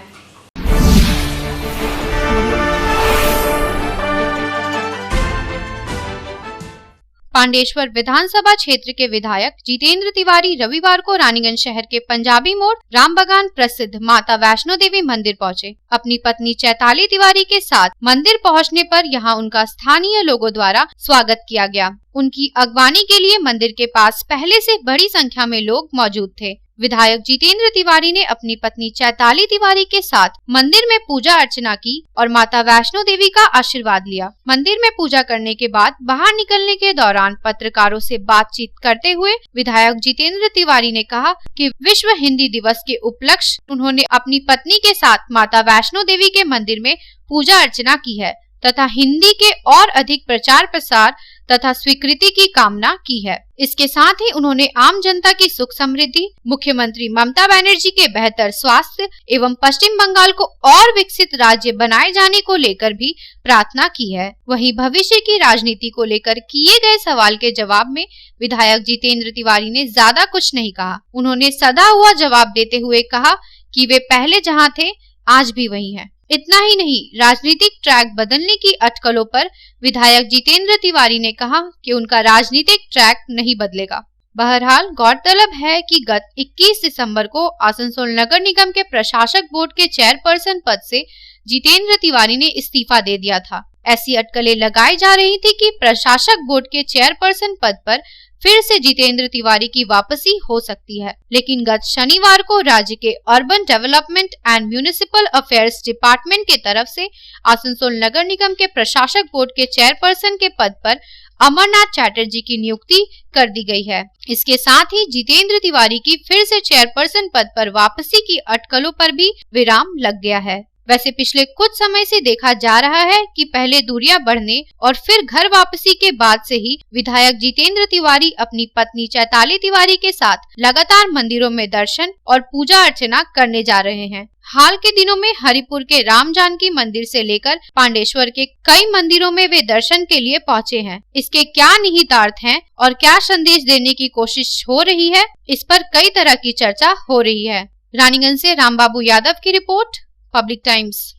पांडेश्वर विधानसभा क्षेत्र के विधायक जितेंद्र तिवारी रविवार को रानीगंज शहर के पंजाबी मोड़ रामबागान प्रसिद्ध माता वैष्णो देवी मंदिर पहुंचे। अपनी पत्नी चैताली तिवारी के साथ मंदिर पहुंचने पर यहां उनका स्थानीय लोगों द्वारा स्वागत किया गया। उनकी अगवानी के लिए मंदिर के पास पहले से बड़ी संख्या में लोग मौजूद थे। विधायक जितेंद्र तिवारी ने अपनी पत्नी चैताली तिवारी के साथ मंदिर में पूजा अर्चना की और माता वैष्णो देवी का आशीर्वाद लिया। मंदिर में पूजा करने के बाद बाहर निकलने के दौरान पत्रकारों से बातचीत करते हुए विधायक जितेंद्र तिवारी ने कहा कि विश्व हिंदी दिवस के उपलक्ष्य उन्होंने अपनी पत्नी के साथ माता वैष्णो देवी के मंदिर में पूजा अर्चना की है तथा हिंदी के और अधिक प्रचार प्रसार तथा स्वीकृति की कामना की है। इसके साथ ही उन्होंने आम जनता की सुख समृद्धि, मुख्यमंत्री ममता बनर्जी के बेहतर स्वास्थ्य एवं पश्चिम बंगाल को और विकसित राज्य बनाए जाने को लेकर भी प्रार्थना की है। वहीं भविष्य की राजनीति को लेकर किए गए सवाल के जवाब में विधायक जितेंद्र तिवारी ने ज्यादा कुछ नहीं कहा। उन्होंने सदा हुआ जवाब देते हुए कहा कि वे पहले जहां थे आज भी वही हैं। इतना ही नहीं, राजनीतिक ट्रैक बदलने की अटकलों पर विधायक जितेंद्र तिवारी ने कहा कि उनका राजनीतिक ट्रैक नहीं बदलेगा। बहरहाल गौरतलब है कि गत 21 दिसंबर को आसनसोल नगर निगम के प्रशासक बोर्ड के चेयरपर्सन पद से जितेंद्र तिवारी ने इस्तीफा दे दिया था। ऐसी अटकलें लगाई जा रही थी कि प्रशासक बोर्ड के चेयरपर्सन पद पर फिर से जितेंद्र तिवारी की वापसी हो सकती है, लेकिन गत शनिवार को राज्य के urban development and municipal affairs department के तरफ से आसनसोल नगर निगम के प्रशासक बोर्ड के चेयरपर्सन के पद पर अमरनाथ चैटर्जी की नियुक्ति कर दी गई है। इसके साथ ही जितेंद्र तिवारी की फिर से चेयरपर्सन पद पर वापसी की अटकलों पर भी विराम लग गया है। वैसे पिछले कुछ समय से देखा जा रहा है कि पहले दूरियां बढ़ने और फिर घर वापसी के बाद से ही विधायक जितेंद्र तिवारी अपनी पत्नी चैताली तिवारी के साथ लगातार मंदिरों में दर्शन और पूजा अर्चना करने जा रहे हैं। हाल के दिनों में हरिपुर के राम जानकी मंदिर से लेकर पांडेश्वर के कई मंदिरों में वे दर्शन के लिए पहुंचे हैं। इसके क्या निहितार्थ हैं और क्या संदेश देने की कोशिश हो रही है, इस पर कई तरह की चर्चा हो रही है। रानीगंज से रामबाबू यादव की रिपोर्ट, पब्लिक टाइम्स।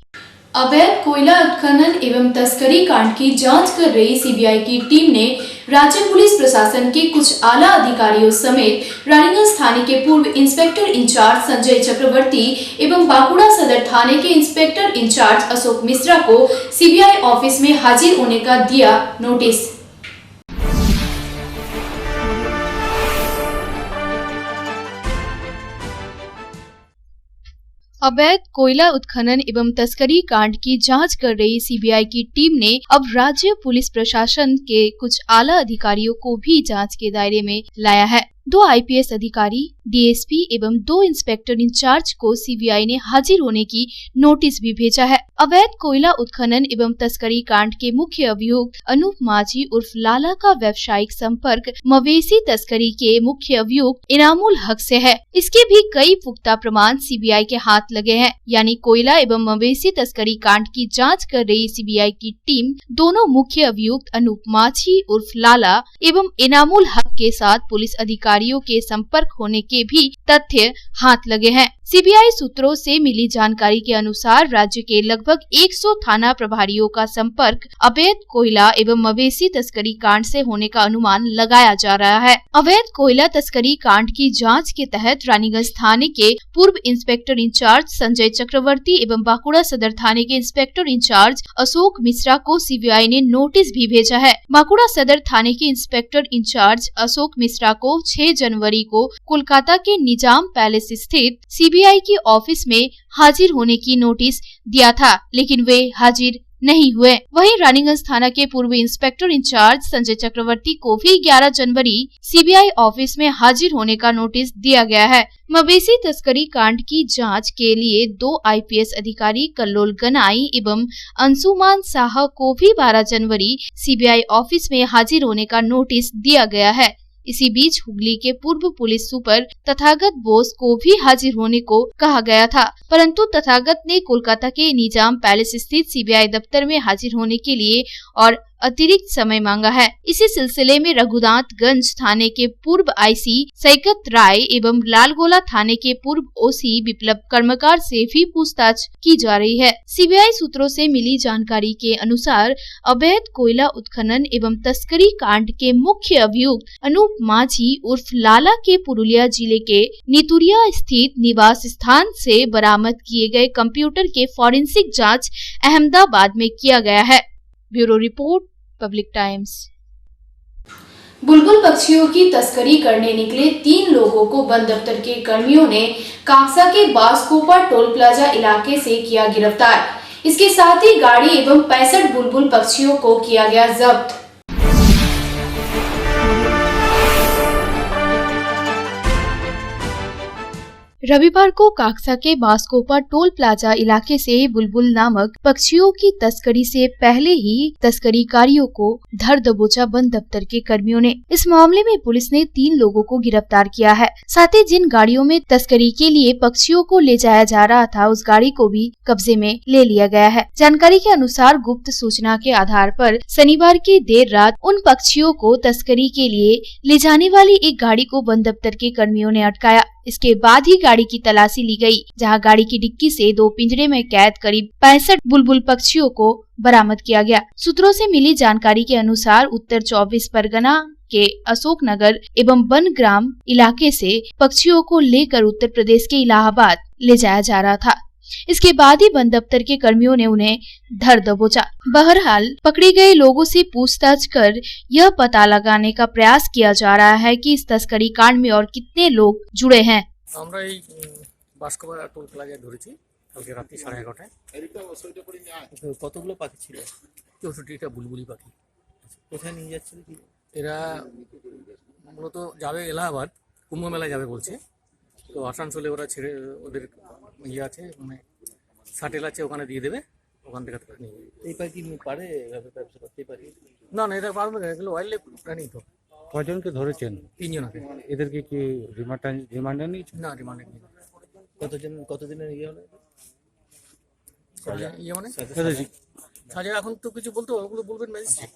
अवैध कोयला उत्खनन एवं तस्करी कांड की जांच कर रही सीबीआई की टीम ने राज्य पुलिस प्रशासन के कुछ आला अधिकारियों समेत रानीगंज थाने के पूर्व इंस्पेक्टर इंचार्ज संजय चक्रवर्ती एवं बांकुड़ा सदर थाने के इंस्पेक्टर इंचार्ज अशोक मिश्रा को सीबीआई ऑफिस में हाजिर होने का दिया नोटिस। अवैध कोयला उत्खनन एवं तस्करी कांड की जांच कर रही सीबीआई की टीम ने अब राज्य पुलिस प्रशासन के कुछ आला अधिकारियों को भी जांच के दायरे में लाया है। 2 IPS अधिकारी, DSP एवं 2 इंस्पेक्टर इंचार्ज को CBI ने हाजिर होने की नोटिस भी भेजा है। अवैध कोयला उत्खनन एवं तस्करी कांड के मुख्य अभियुक्त अनूप माझी उर्फ लाला का व्यावसायिक संपर्क मवेशी तस्करी के मुख्य अभियुक्त इनामुल हक से है। इसके भी कई पुख्ता प्रमाण CBI के हाथ लगे हैं। यानी कोयला एवं मवेशी तस्करी कांड की जांच कर रही CBI की टीम दोनों मुख्य अभियुक्त अनूप माझी उर्फ लाला एवं इनामुल हक के साथ पुलिस अधिकारियों के संपर्क होने के भी तथ्य हाथ लगे हैं। CBI सूत्रों से मिली जानकारी के अनुसार राज्य के लगभग 100 थाना प्रभारियों का संपर्क अवैध कोयला एवं मवेशी तस्करी कांड से होने का अनुमान लगाया जा रहा है। अवैध कोयला तस्करी कांड की जांच के तहत रानीगंज थाने के पूर्व इंस्पेक्टर इंचार्ज संजय चक्रवर्ती एवं बांकुड़ा सदर थाने के इंस्पेक्टर इंचार्ज अशोक मिश्रा को CBI ने नोटिस भी भेजा है। बांकुड़ा सदर थाने के इंस्पेक्टर इंचार्ज अशोक मिश्रा को 6 जनवरी को कोलकाता के निजाम पैलेस स्थित CBI की ऑफिस में हाजिर होने की नोटिस दिया था, लेकिन वे हाजिर नहीं हुए। वहीं रानीगंज थाना के पूर्व इंस्पेक्टर इंचार्ज संजय चक्रवर्ती को भी 11 जनवरी CBI ऑफिस में हाजिर होने का नोटिस दिया गया है। मवेशी तस्करी कांड की जांच के लिए 2 IPS अधिकारी कल्लोल गनाई एवं अंशुमान साहा को भी 12 जनवरी CBI ऑफिस में हाजिर होने का नोटिस दिया गया है। इसी बीच हुगली के पूर्व पुलिस सुपर तथागत बोस को भी हाजिर होने को कहा गया था, परंतु तथागत ने कोलकाता के निजाम पैलेस स्थित CBI दफ्तर में हाजिर होने के लिए और अतिरिक्त समय मांगा है। इसी सिलसिले में रघुनाथगंज थाने के पूर्व IC सैकत राय एवं लालगोला थाने के पूर्व OC विप्लव कर्मकार से भी पूछताछ की जा रही है। CBI सूत्रों से मिली जानकारी के अनुसार अवैध कोयला उत्खनन एवं तस्करी कांड के मुख्य अभियुक्त अनूप माझी उर्फ लाला के पुरुलिया जिले के नितुरिया स्थित निवास स्थान से बरामद किए गए कंप्यूटर के फॉरेंसिक जाँच अहमदाबाद में किया गया है। Bureau report, public times. बुलबुल पक्षियों की तस्करी करने निकले 3 लोगों को वन दफ्तर के कर्मियों ने कांगसा के बासकोपा टोल प्लाजा इलाके से किया गिरफ्तार। इसके साथ ही गाड़ी एवं 65 बुलबुल पक्षियों को किया गया जब्त। रविवार को कांगसा के बासकोपा टोल प्लाजा इलाके से बुलबुल नामक पक्षियों की तस्करी से पहले ही तस्करीकारियों को धर दबोचा वन दफ्तर के कर्मियों ने। इस मामले में पुलिस ने 3 लोगों को गिरफ्तार किया है। साथ ही जिन गाड़ियों में तस्करी के लिए पक्षियों को ले जाया जा रहा था, उस गाड़ी को भी कब्जे में ले लिया गया है। जानकारी के अनुसार गुप्त सूचना के आधार पर शनिवार की देर रात उन पक्षियों को तस्करी के लिए ले जाने वाली एक गाड़ी को वन दफ्तर के कर्मियों ने अटकाया। इसके बाद ही गाड़ी की तलाशी ली गई, जहां गाड़ी की डिक्की से 2 पिंजरे में कैद करीब 65 बुलबुल पक्षियों को बरामद किया गया। सूत्रों से मिली जानकारी के अनुसार उत्तर 24 परगना के अशोकनगर एवं बनग्राम इलाके से पक्षियों को लेकर उत्तर प्रदेश के इलाहाबाद ले जाया जा रहा था। इसके बाद ही वन दफ्तर के कर्मियों ने उन्हें धर दबोचा। बहरहाल पकड़े गए लोगों से पूछताछ कर यह पता लगाने का प्रयास किया जा रहा है कि इस तस्करी कांड में और कितने लोग जुड़े हैं। আমরা এই বাসকোপা টোল প্লাজায় ধরেছি কালকে রাত্রি 11:30টায়। কতগুলো পাখি ছিল? 64টা বুলবুলি পাখি। কোথায় নিয়ে যাচ্ছিল কি? এরা মূলত যাবে এলাহাবাদ, কুম্ভ মেলায় যাবে বলছে। তো আসানসোলে ওরা ছেড়ে ওদের ইয়ে আছে, মানে শাটেল আছে, ওখানে দিয়ে দেবে, ওখান থেকে নিয়ে যাবে। এই পাখি পারে এভাবে ব্যবসা করতে পারে? না না, এটা পারবে না, এগুলো ওয়াইল্ড লাইফ প্রাণী। তো কজনকে ধরেছেন? 3 জনকে। এদেরকে কি রিমান্ডে নিয়েছে? না, রিমান্ডে নিয়ে। কতদিনের ইয়ে হলো? ইয়ে মানে সাজা এখন তো কিছু বলতে হবে, ওগুলো বলবেন ম্যাজিস্ট্রেট।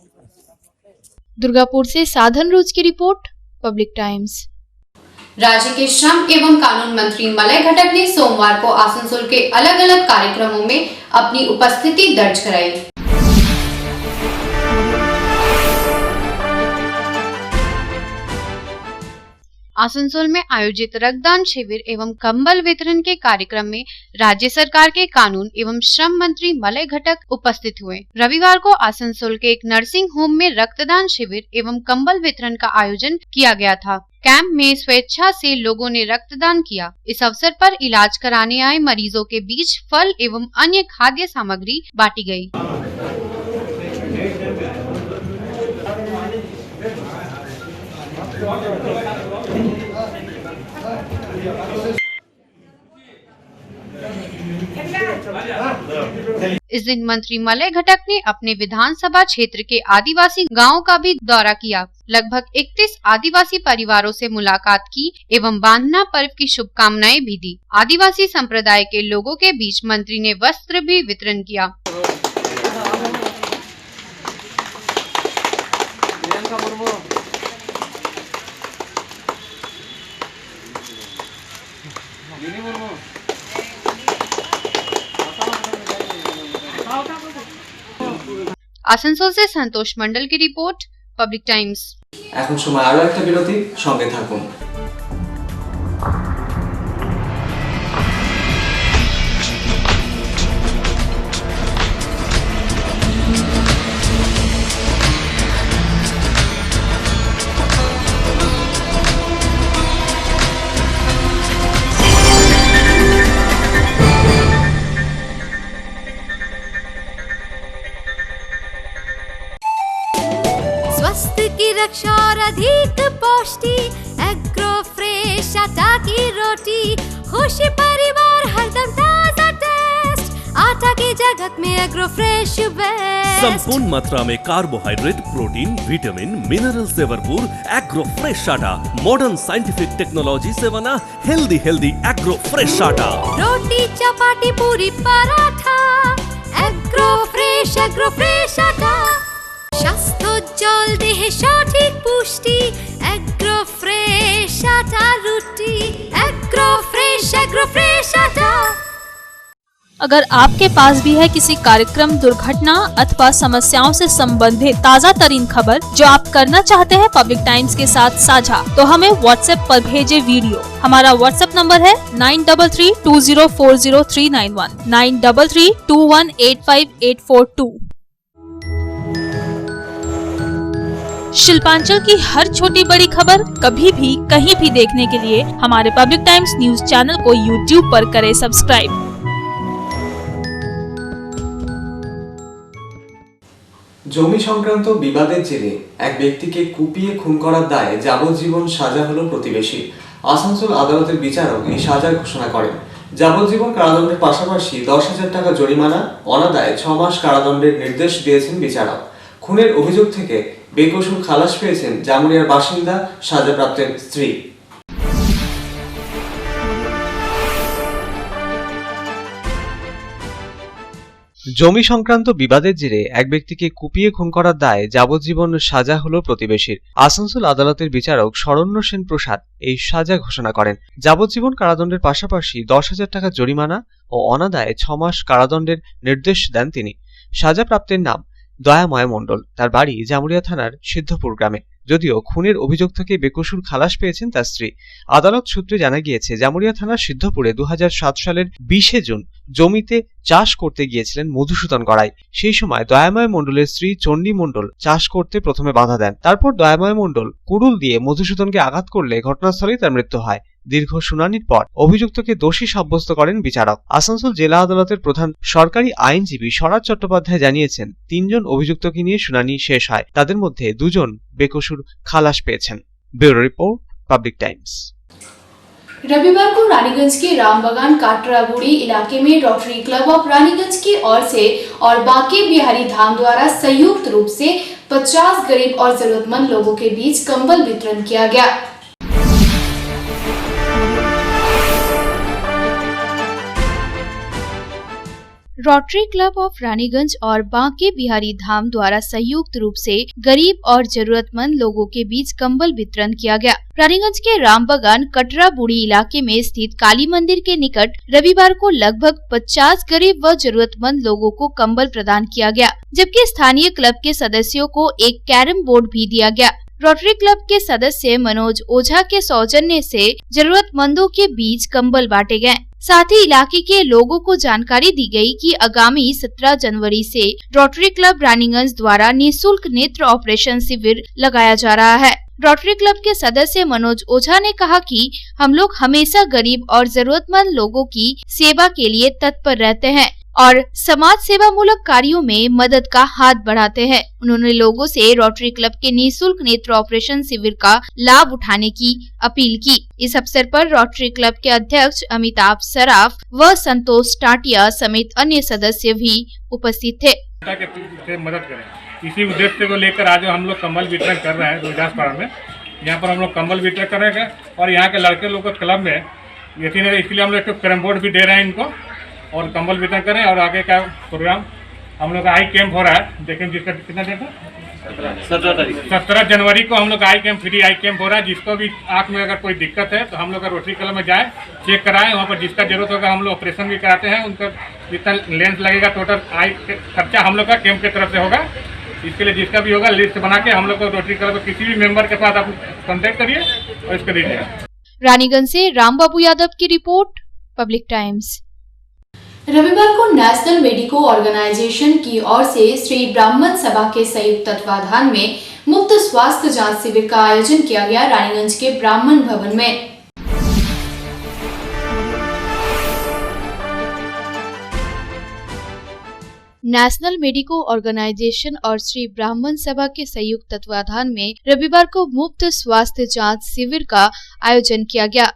दुर्गापुर से साधन रोज की रिपोर्ट, पब्लिक टाइम्स। राज्य के श्रम एवं कानून मंत्री मलय घटक ने सोमवार को आसनसोल के अलग अलग कार्यक्रमों में अपनी उपस्थिति दर्ज कराई। आसनसोल में आयोजित रक्तदान शिविर एवं कंबल वितरण के कार्यक्रम में राज्य सरकार के कानून एवं श्रम मंत्री मलय घटक उपस्थित हुए। रविवार को आसनसोल के एक नर्सिंग होम में रक्तदान शिविर एवं कंबल वितरण का आयोजन किया गया था। कैंप में स्वेच्छा से लोगों ने रक्तदान किया। इस अवसर पर इलाज कराने आए मरीजों के बीच फल एवं अन्य खाद्य सामग्री बांटी गई। इस दिन मंत्री मलय घटक ने अपने विधानसभा क्षेत्र के आदिवासी गांवों का भी दौरा किया। लगभग 31 आदिवासी परिवारों से मुलाकात की एवं बांधना पर्व की शुभकामनाएं भी दी। आदिवासी संप्रदाय के लोगों के बीच मंत्री ने वस्त्र भी वितरण किया। आसनसोल से संतोष मंडल की रिपोर्ट, पब्लिक टाइम्स। এখন সময় আরো একটা বিরতি, সঙ্গে থাকুন। स्वास्थ्य की रक्षा और अधिक पौष्टि, एग्रो फ्रेश आटा की रोटी, खुशी परिवार हरदम ताजा टेस्ट, आटा की जगत में एग्रो फ्रेश बेस्ट। संपूर्ण मात्रा में कार्बोहाइड्रेट, प्रोटीन, विटामिन, मिनरल से भरपूर एग्रो फ्रेश आटा, मॉडर्न साइंटिफिक टेक्नोलॉजी से बना हेल्दी एग्रो फ्रेश आटा। रोटी चपाटी पूरी पराठा, एग्रो फ्रेश आटा। স্বাস্থ্যোজ্জ্বল দেহে সঠিক পুষ্টি, এগ্রো ফ্রেশ আটা রুটি, এগ্রো ফ্রেশ আটা। अगर आपके पास भी है किसी कार्यक्रम, दुर्घटना अथवा समस्याओं से संबंधित ताज़ा तरीन खबर जो आप करना चाहते हैं पब्लिक टाइम्स के साथ साझा, तो हमें व्हाट्सएप पर भेजे वीडियो। हमारा व्हाट्सएप नंबर है 9332040391, 9332185842। शिल्पांचल की हर छोटी बड़ी खबर कभी भी कहीं भी देखने के लिए हमारे पब्लिक टाइम्स न्यूज चैनल को यूट्यूब पर करें सब्सक्राइब। জমি সংক্রান্ত বিবাদের জেরে এক ব্যক্তিকে কুপিয়ে খুন করার দায়ে যাবজ্জীবন সাজা হলো প্রতিবেশী। আসানসোল আদালতের বিচারক এই সাজার ঘোষণা করেন। যাবজ্জীবন কারাদণ্ডের পাশাপাশি 10,000 টাকা জরিমানা, অনাদায়ে 6 মাস কারাদণ্ডের নির্দেশ দিয়েছেন বিচারক। খুনের অভিযোগ থেকে বেকসুর খালাস পেয়েছেন জামুরিয়ার বাসিন্দা সাজাপ্রাপ্তের স্ত্রী। জমি সংক্রান্ত বিবাদের জেরে এক ব্যক্তিকে কুপিয়ে খুন করার দায়ে যাবজ্জীবন সাজা হলো প্রতিবেশীর। আসানসোল আদালতের বিচারক শরণ্য সেন প্রসাদ এই সাজা ঘোষণা করেন। যাবজ্জীবন কারাদণ্ডের পাশাপাশি 10,000 টাকা জরিমানা ও অনাদায়ে 6 মাস কারাদণ্ডের নির্দেশ দেন তিনি। সাজাপ্রাপ্তের নাম দয়াময় মণ্ডল, তার বাড়ি জামুরিয়া থানার সিদ্ধপুর গ্রামে। যদিও খুনের অভিযোগ থেকে বেকসুর খালাস পেয়েছেন তার স্ত্রী। আদালত সূত্রে জানা গিয়েছে, জামুরিয়া থানার সিদ্ধপুরে 2007 সালের 20 জুন জমিতে চাষ করতে গিয়েছিলেন মধুসূদন গড়াই। সেই সময় দয়াময় মণ্ডলের স্ত্রী চণ্ডী মণ্ডল চাষ করতে প্রথমে বাধা দেন। তারপর দয়াময় মণ্ডল কুড়ুল দিয়ে মধুসূদনকে আঘাত করলে ঘটনাস্থলেই তার মৃত্যু হয়। দীর্ঘ শুনানির পর অভিযুক্তকে দোষী সাব্যস্ত করেন বিচারক। আসানসোল জেলা আদালতের প্রধান সরকারি আইনজীবী স্বরাজ চট্টোপাধ্যায় জানিয়েছেন, 3 জন অভিযুক্তকে নিয়ে শুনানি শেষ হয়। তাদের মধ্যে 2 জন বেকসুর খালাস পেয়েছেন। Bureau report, public times. रविवार को रानीगंज के रामबागान काटराबुड़ी इलाके में रोटरी क्लब ऑफ रानीगंज की ओर से और बांके बिहारी धाम द्वारा संयुक्त रूप से 50 गरीब और जरूरतमंद लोगों के बीच कंबल वितरण किया गया। रोटरी क्लब ऑफ रानीगंज और बांके बिहारी धाम द्वारा संयुक्त रूप से गरीब और जरूरतमंद लोगों के बीच कंबल वितरण किया गया। रानीगंज के रामबागान कटराबुड़ी इलाके में स्थित काली मंदिर के निकट रविवार को लगभग 50 गरीब व जरूरतमंद लोगों को कंबल प्रदान किया गया, जबकि स्थानीय क्लब के सदस्यों को एक कैरम बोर्ड भी दिया गया। रोटरी क्लब के सदस्य मनोज ओझा के सौजन्य से जरूरतमंदों के बीच कंबल बांटे गए। साथ ही इलाके के लोगों को जानकारी दी गई कि आगामी 17 जनवरी से रोटरी क्लब रानीगंज द्वारा निःशुल्क नेत्र ऑपरेशन शिविर लगाया जा रहा है। रोटरी क्लब के सदस्य मनोज ओझा ने कहा कि हम लोग हमेशा गरीब और जरूरतमंद लोगों की सेवा के लिए तत्पर रहते हैं। और समाज सेवा मूलक कार्यों में मदद का हाथ बढ़ाते हैं। उन्होंने लोगों से रोटरी क्लब के निःशुल्क नेत्र ऑपरेशन शिविर का लाभ उठाने की अपील की। इस अवसर पर रोटरी क्लब के अध्यक्ष अमिताभ सराफ व संतोष टाटिया समेत अन्य सदस्य भी उपस्थित थे। मदद करें, इसी उद्देश्य को लेकर आज हम लोग कंबल वितरण कर रहे हैं रोहिदासपाड़ा में। यहाँ पर हम लोग कंबल वितरण कर रहे हैं और यहाँ के लड़के लोग क्लब में इसलिए हम लोग कैरम बोर्ड भी दे रहे हैं इनको और कंबल वितरण करें। और आगे का प्रोग्राम हम लोग का आई कैंप हो रहा है, देखें जिसका कितना डेट है 17 जनवरी को हम लोग आई कैंप, फ्री आई कैंप हो रहा है। जिसको भी आँख में अगर कोई दिक्कत है तो हम लोग का रोटरी क्लब में जाए, चेक कराएं। वहाँ पर जिसका जरूरत होगा हम लोग ऑपरेशन भी कराते हैं। उनका जितना लेंस लगेगा टोटल आई खर्चा हम लोग का कैंप की तरफ से होगा। इसके लिए जिसका भी होगा लिस्ट बना के हम लोग को रोटरी क्लब के किसी भी मेंबर के साथ आप कॉन्टेक्ट करिए और इसको दीजिए। रानीगंज से रामबाबू यादव की रिपोर्ट, पब्लिक टाइम्स। रविवार को नेशनल मेडिको ऑर्गेनाइजेशन की ओर से श्री ब्राह्मण सभा के संयुक्त तत्वाधान में मुफ्त स्वास्थ्य जांच शिविर का आयोजन किया गया रानीगंज के ब्राह्मण भवन में। नेशनल मेडिको ऑर्गेनाइजेशन और श्री ब्राह्मण सभा के संयुक्त तत्वाधान में रविवार को मुफ्त स्वास्थ्य जांच शिविर का आयोजन किया गया।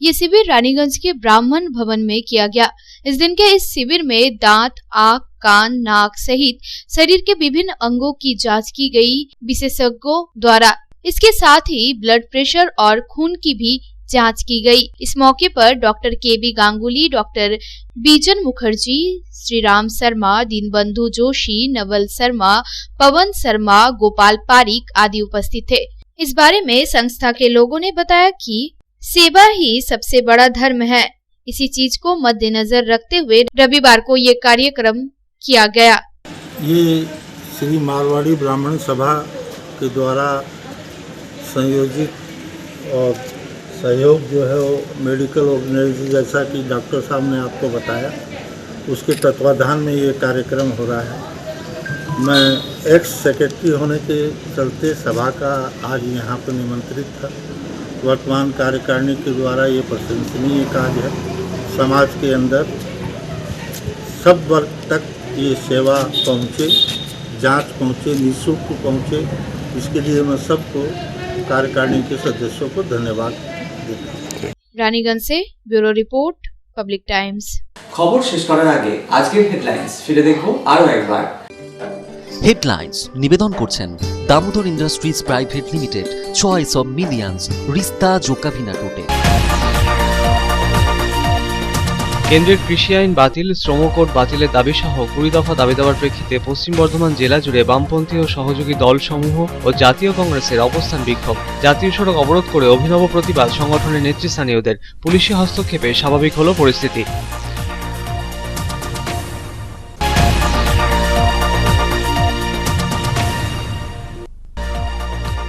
ये शिविर रानीगंज के ब्राह्मण भवन में किया गया। इस दिन के इस शिविर में दांत, आँख, कान, नाक सहित शरीर के विभिन्न अंगों की जांच की गई विशेषज्ञों द्वारा। इसके साथ ही ब्लड प्रेशर और खून की भी जांच की गई। इस मौके पर डॉक्टर केबी गांगुली, डॉक्टर बीजन मुखर्जी, श्रीराम शर्मा, दीनबंधु जोशी, नवल शर्मा, पवन शर्मा, गोपाल पारिक आदि उपस्थित थे। इस बारे में संस्था के लोगों ने बताया कि सेवा ही सबसे बड़ा धर्म है। इसी चीज को मद्देनजर रखते हुए रविवार को ये कार्यक्रम किया गया। ये श्री मारवाड़ी ब्राह्मण सभा के द्वारा संयोजित और सहयोग जो है वो मेडिकल ऑर्गेनाइजेशन, जैसा कि डॉक्टर साहब ने आपको बताया, उसके तत्वाधान में ये कार्यक्रम हो रहा है। मैं एक्स सेक्रेटरी होने के चलते सभा का आज यहाँ पर निमंत्रित था। वर्तमान कार्यकारिणी के द्वारा ये प्रशंसनीय कार्य है। समाज के अंदर सब वर्ग तक ये सेवा पहुँचे, जांच पहुँचे, निःशुल्क पहुँचे, इसके लिए मैं सबको कार्यकारिणी के सदस्यों को धन्यवाद देता हूँ। रानीगंज से ब्यूरो रिपोर्ट, पब्लिक टाइम्स। खबर शेष করার আগে আজকের হেডলাইন্স ফিরে দেখো আরো একবার। হেডলাইন্স নিবেদন করছেন Damodar industries private limited, choice of millions, রিস্তা জোকাভিনা টোটে। কেন্দ্রের কৃষি আইন বাতিল, শ্রম কোড বাতিলের দাবি সহ 20 দফা দাবি দেওয়ার প্রেক্ষিতে পশ্চিম বর্ধমান জেলা জুড়ে বামপন্থী ও সহযোগী দলসমূহ ও জাতীয় কংগ্রেসের অবস্থান বিক্ষোভ। জাতীয় সড়ক অবরোধ করে অভিনব প্রতিবাদ সংগঠনের নেতৃস্থানীয়দের। পুলিশি হস্তক্ষেপে স্বাভাবিক হলো পরিস্থিতি।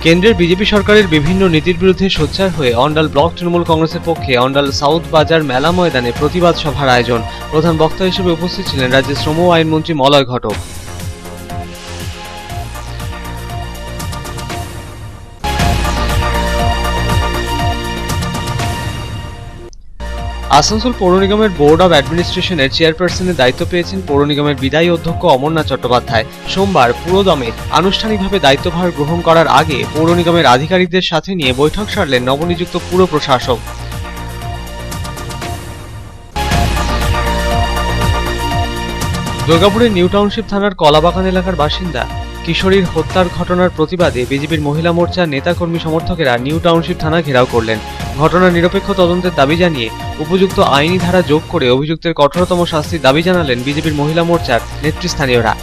কেন্দ্রের বিজেপি সরকারের বিভিন্ন নীতির বিরুদ্ধে সোচ্চার হয়ে অন্ডাল ব্লক তৃণমূল কংগ্রেসের পক্ষে অন্ডাল সাউথ বাজার মেলা ময়দানে প্রতিবাদ সভার আয়োজন। প্রধান বক্তা হিসেবে উপস্থিত ছিলেন রাজ্যের শ্রম ও আইনমন্ত্রী মলয় ঘটক। আসানসোল পৌর নিগমের বোর্ড অব অ্যাডমিনিস্ট্রেশনের চেয়ারপারসনের দায়িত্ব পেয়েছেন পৌর নিগমের বিদায়ী অধ্যক্ষ অমরনাথ চট্টোপাধ্যায়। সোমবার পুরোদমে আনুষ্ঠানিকভাবে দায়িত্বভার গ্রহণ করার আগে পৌর নিগমের আধিকারিকদের সাথে নিয়ে বৈঠক সারলেন নবনিযুক্ত পুর প্রশাসক। দুর্গাপুরের নিউ টাউনশিপ থানার কলাবাগান এলাকার বাসিন্দা কিশোরীর হত্যার ঘটনার প্রতিবাদে বিজেপির মহিলা মোর্চার নেতাকর্মী সমর্থকেরা নিউ টাউনশিপ থানা ঘেরাও করলেন। ঘটনার নিরপেক্ষ তদন্তের দাবি জানিয়ে উপযুক্ত আইনি ধারা যোগ করে অভিযুক্তের কঠোরতম শাস্তির দাবি জানালেন বিজেপির মহিলা মোর্চার নেতৃস্থানীয়রা।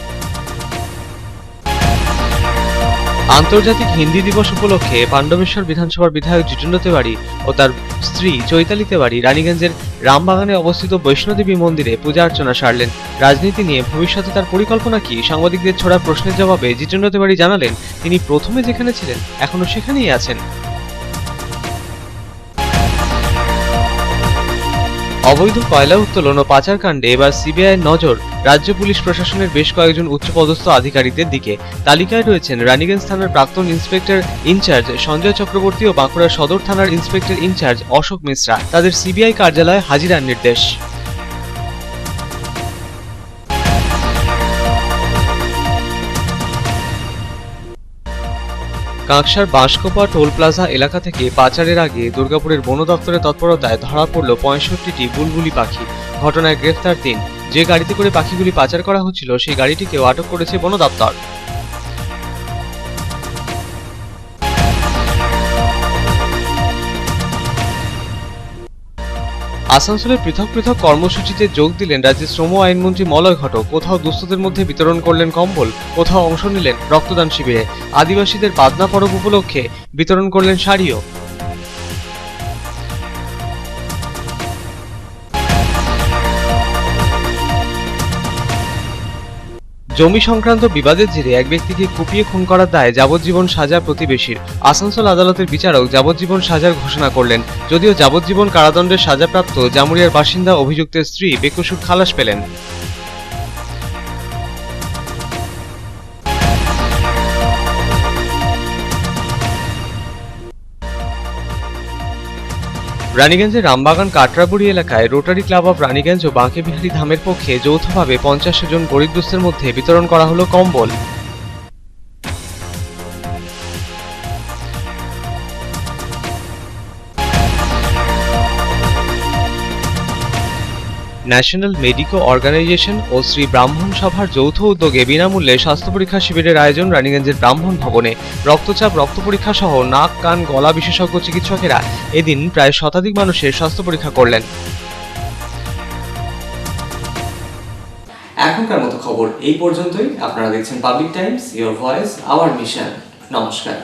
আন্তর্জাতিক হিন্দি দিবস উপলক্ষে পাণ্ডবেশ্বর বিধানসভার বিধায়ক জিতেন্দ্র তেওয়ারি ও তার স্ত্রী চৈতালি তেওয়ারি রানীগঞ্জের রামবাগানে অবস্থিত বৈষ্ণোদেবী মন্দিরে পূজা অর্চনা সারলেন। রাজনীতি নিয়ে ভবিষ্যতে তার পরিকল্পনা কি, সাংবাদিকদের ছোড়া প্রশ্নের জবাবে জিতেন্দ্র তেওয়ারি জানালেন তিনি প্রথমে যেখানে ছিলেন এখনো সেখানেই আছেন। অবৈধ কয়লা উত্তোলন ও পাচার কাণ্ডে এবার সিবিআইয়ের নজর রাজ্য পুলিশ প্রশাসনের বেশ কয়েকজন উচ্চপদস্থ আধিকারিকদের দিকে। তালিকায় রয়েছেন রানীগঞ্জ থানার প্রাক্তন ইন্সপেক্টর ইনচার্জ সঞ্জয় চক্রবর্তী ও বাঁকুড়া সদর থানার ইন্সপেক্টর ইনচার্জ অশোক মিশ্রা। তাদের সিবিআই কার্যালয়ে হাজিরার নির্দেশ। কাঁকসার বাঁশকোপা টোল প্লাজা এলাকা থেকে পাচারের আগে দুর্গাপুরের বন দপ্তরের তৎপরতায় ধরা পড়ল ৬৫টি বুলবুলি পাখি। ঘটনায় গ্রেফতার ৩। যে গাড়িতে করে পাখিগুলি পাচার করা হচ্ছিল সেই গাড়িটিকেও আটক করেছে বন দপ্তর। আসানসোলে পৃথক পৃথক কর্মসূচিতে যোগ দিলেন রাজ্যের শ্রম আইনমন্ত্রী মলয় ঘটক। কোথাও দুস্থদের মধ্যে বিতরণ করলেন কম্বল, কোথাও অংশ নিলেন রক্তদান শিবিরে। আদিবাসীদের বাদনা পরব উপলক্ষে বিতরণ করলেন শাড়িও। জমি সংক্রান্ত বিবাদের জেরে এক ব্যক্তিকে কুপিয়ে খুন করার দায়ে যাবজ্জীবন সাজা প্রতিবেশীর। আসানসোল আদালতের বিচারক যাবজ্জীবন সাজার ঘোষণা করলেন। যদিও যাবজ্জীবন কারাদণ্ডের সাজাপ্রাপ্ত জামুরিয়ার বাসিন্দা অভিযুক্তের স্ত্রী বেকসুর খালাস পেলেন। রানীগঞ্জের রামবাগান কাটরাবুড়ি এলাকায় রোটারি ক্লাব অব রানীগঞ্জ ও বাঁকেবিহারী ধামের পক্ষে যৌথভাবে ৫০ জন গরিব দুস্থের মধ্যে বিতরণ করা হলো কম্বল। ন্যাশনাল মেডিকো অর্গানাইজেশন ও শ্রী ব্রাহ্মণ সভার যৌথ উদ্যোগে বিনামূল্যে স্বাস্থ্য পরীক্ষা শিবিরের আয়োজন রানীগঞ্জের ব্রাহ্মণ ভবনে। রক্তচাপ, রক্ত পরীক্ষা সহ নাক, কান, গলা বিশেষজ্ঞ চিকিৎসকেরা এদিন প্রায় শতাধিক মানুষের স্বাস্থ্য পরীক্ষা করলেন। এখনকার মতো খবর এই পর্যন্তই। আপনারা দেখছেন public Times, your voice hour mission. নমস্কার।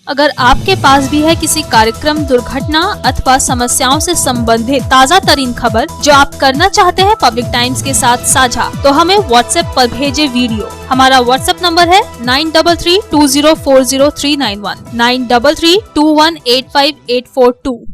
अगर आपके पास भी है किसी कार्यक्रम, दुर्घटना अथवा समस्याओं से संबंधित ताज़ा तरीन खबर जो आप करना चाहते हैं पब्लिक टाइम्स के साथ साझा, तो हमें व्हाट्सएप पर भेजे वीडियो। हमारा व्हाट्सएप नंबर है 9332040391 9332185842।